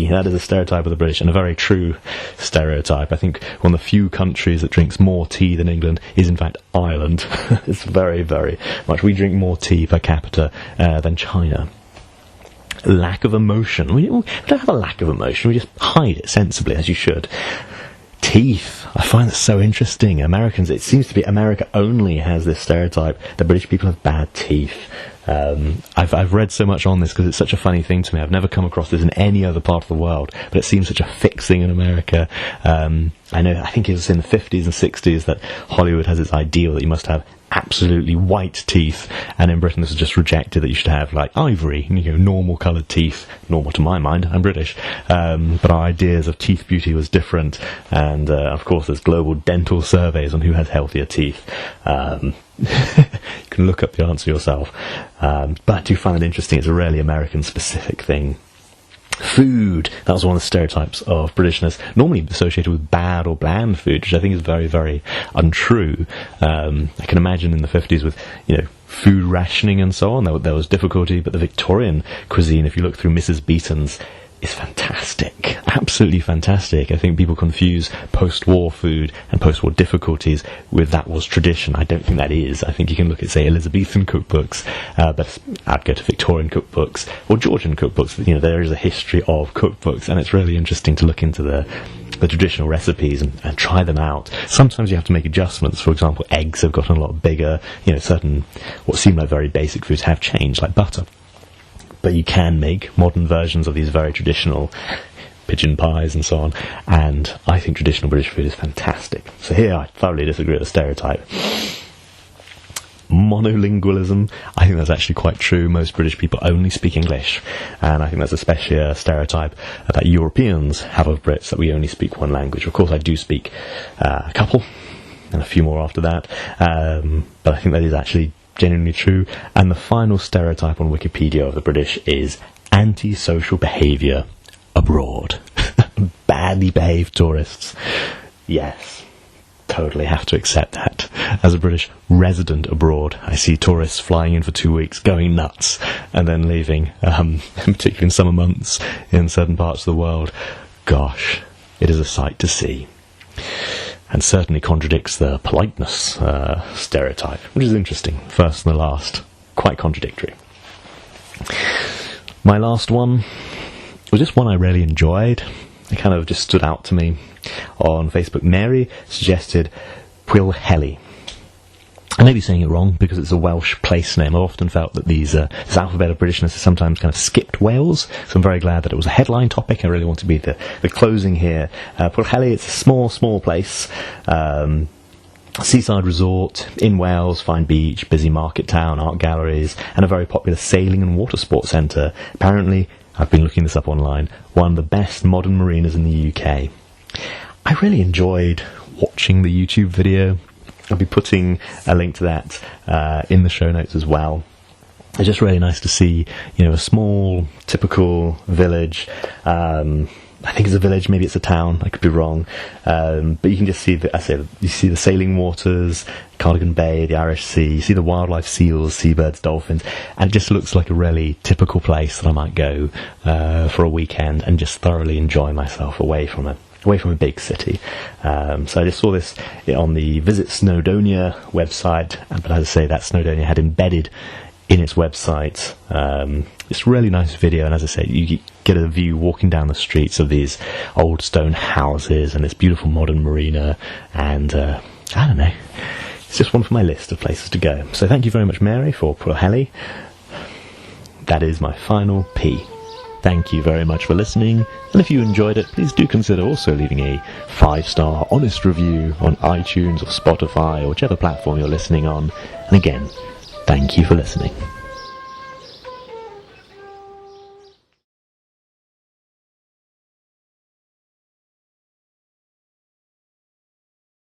that is a stereotype of the British, and a very true stereotype. I think one of the few countries that drinks more tea than England is, in fact, Ireland. It's very, very much. We drink more tea per capita than China. Lack of emotion. We don't have a lack of emotion. We just hide it sensibly, as you should. Teeth. I find that so interesting. Americans, it seems to be America only has this stereotype that British people have bad teeth. I've read so much on this because it's such a funny thing to me. I've never come across this in any other part of the world, but it seems such a fixed thing in America. I think it was in the 50s and 60s that Hollywood has its ideal that you must have absolutely white teeth, and in Britain this is just rejected, that you should have like ivory, normal coloured teeth. Normal to my mind, I'm British, but our ideas of teeth beauty was different, and of course there's global dental surveys on who has healthier teeth. You can look up the answer yourself, but I do find it interesting. It's a really American specific thing. Food, that was one of the stereotypes of Britishness, normally associated with bad or bland food, which I think is very, very untrue. I can imagine in the 50s with, food rationing and so on, there was difficulty, but the Victorian cuisine, if you look through Mrs. Beeton's is fantastic. Absolutely fantastic. I think people confuse post-war food and post-war difficulties with that was tradition. I don't think that is. I think you can look at, say, Elizabethan cookbooks, but I'd go to Victorian cookbooks or Georgian cookbooks. There is a history of cookbooks, and it's really interesting to look into the traditional recipes and try them out. Sometimes you have to make adjustments. For example, eggs have gotten a lot bigger. Certain what seem like very basic foods have changed, like butter. But you can make modern versions of these very traditional pigeon pies and so on, and I think traditional British food is fantastic. So here I thoroughly disagree with the stereotype. Monolingualism, I think that's actually quite true. Most British people only speak English, and I think that's especially a stereotype that Europeans have of Brits, that we only speak one language. Of course, I do speak a couple, and a few more after that, but I think that is actually genuinely true. And the final stereotype on Wikipedia of the British is antisocial behaviour abroad. Badly behaved tourists. Yes, totally have to accept that. As a British resident abroad, I see tourists flying in for 2 weeks, going nuts, and then leaving, particularly in summer months in certain parts of the world. Gosh, it is a sight to see. And certainly contradicts the politeness stereotype, which is interesting. First and the last, quite contradictory. My last one was just one I really enjoyed. It kind of just stood out to me. On Facebook, Mary suggested Pwllheli. I may be saying it wrong because it's a Welsh place name. I've often felt that this alphabet of Britishness is sometimes kind of skipped Wales, so I'm very glad that it was a headline topic. I really want to be the closing here. Pwllheli, it's a small place, seaside resort in Wales, fine beach, busy market town, art galleries, and a very popular sailing and water sports centre. Apparently, I've been looking this up online, one of the best modern marinas in the UK. I really enjoyed watching the YouTube video. I'll be putting a link to that in the show notes as well. It's just really nice to see, a small, typical village. I think it's a village, maybe it's a town, I could be wrong. But you can just see you see the sailing waters, Cardigan Bay, the Irish Sea, you see the wildlife, seals, seabirds, dolphins, and it just looks like a really typical place that I might go for a weekend and just thoroughly enjoy myself away from a big city. So I just saw this on the Visit Snowdonia website, but as I say, that Snowdonia had embedded in its website it's a really nice video, and as I say, you get a view walking down the streets of these old stone houses and this beautiful modern marina, and I don't know, it's just one for my list of places to go. So thank you very much, Mary, for Pwllheli. That is my final P. Thank you very much for listening, and if you enjoyed it, please do consider also leaving a 5-star honest review on iTunes or Spotify or whichever platform you're listening on. And again, thank you for listening.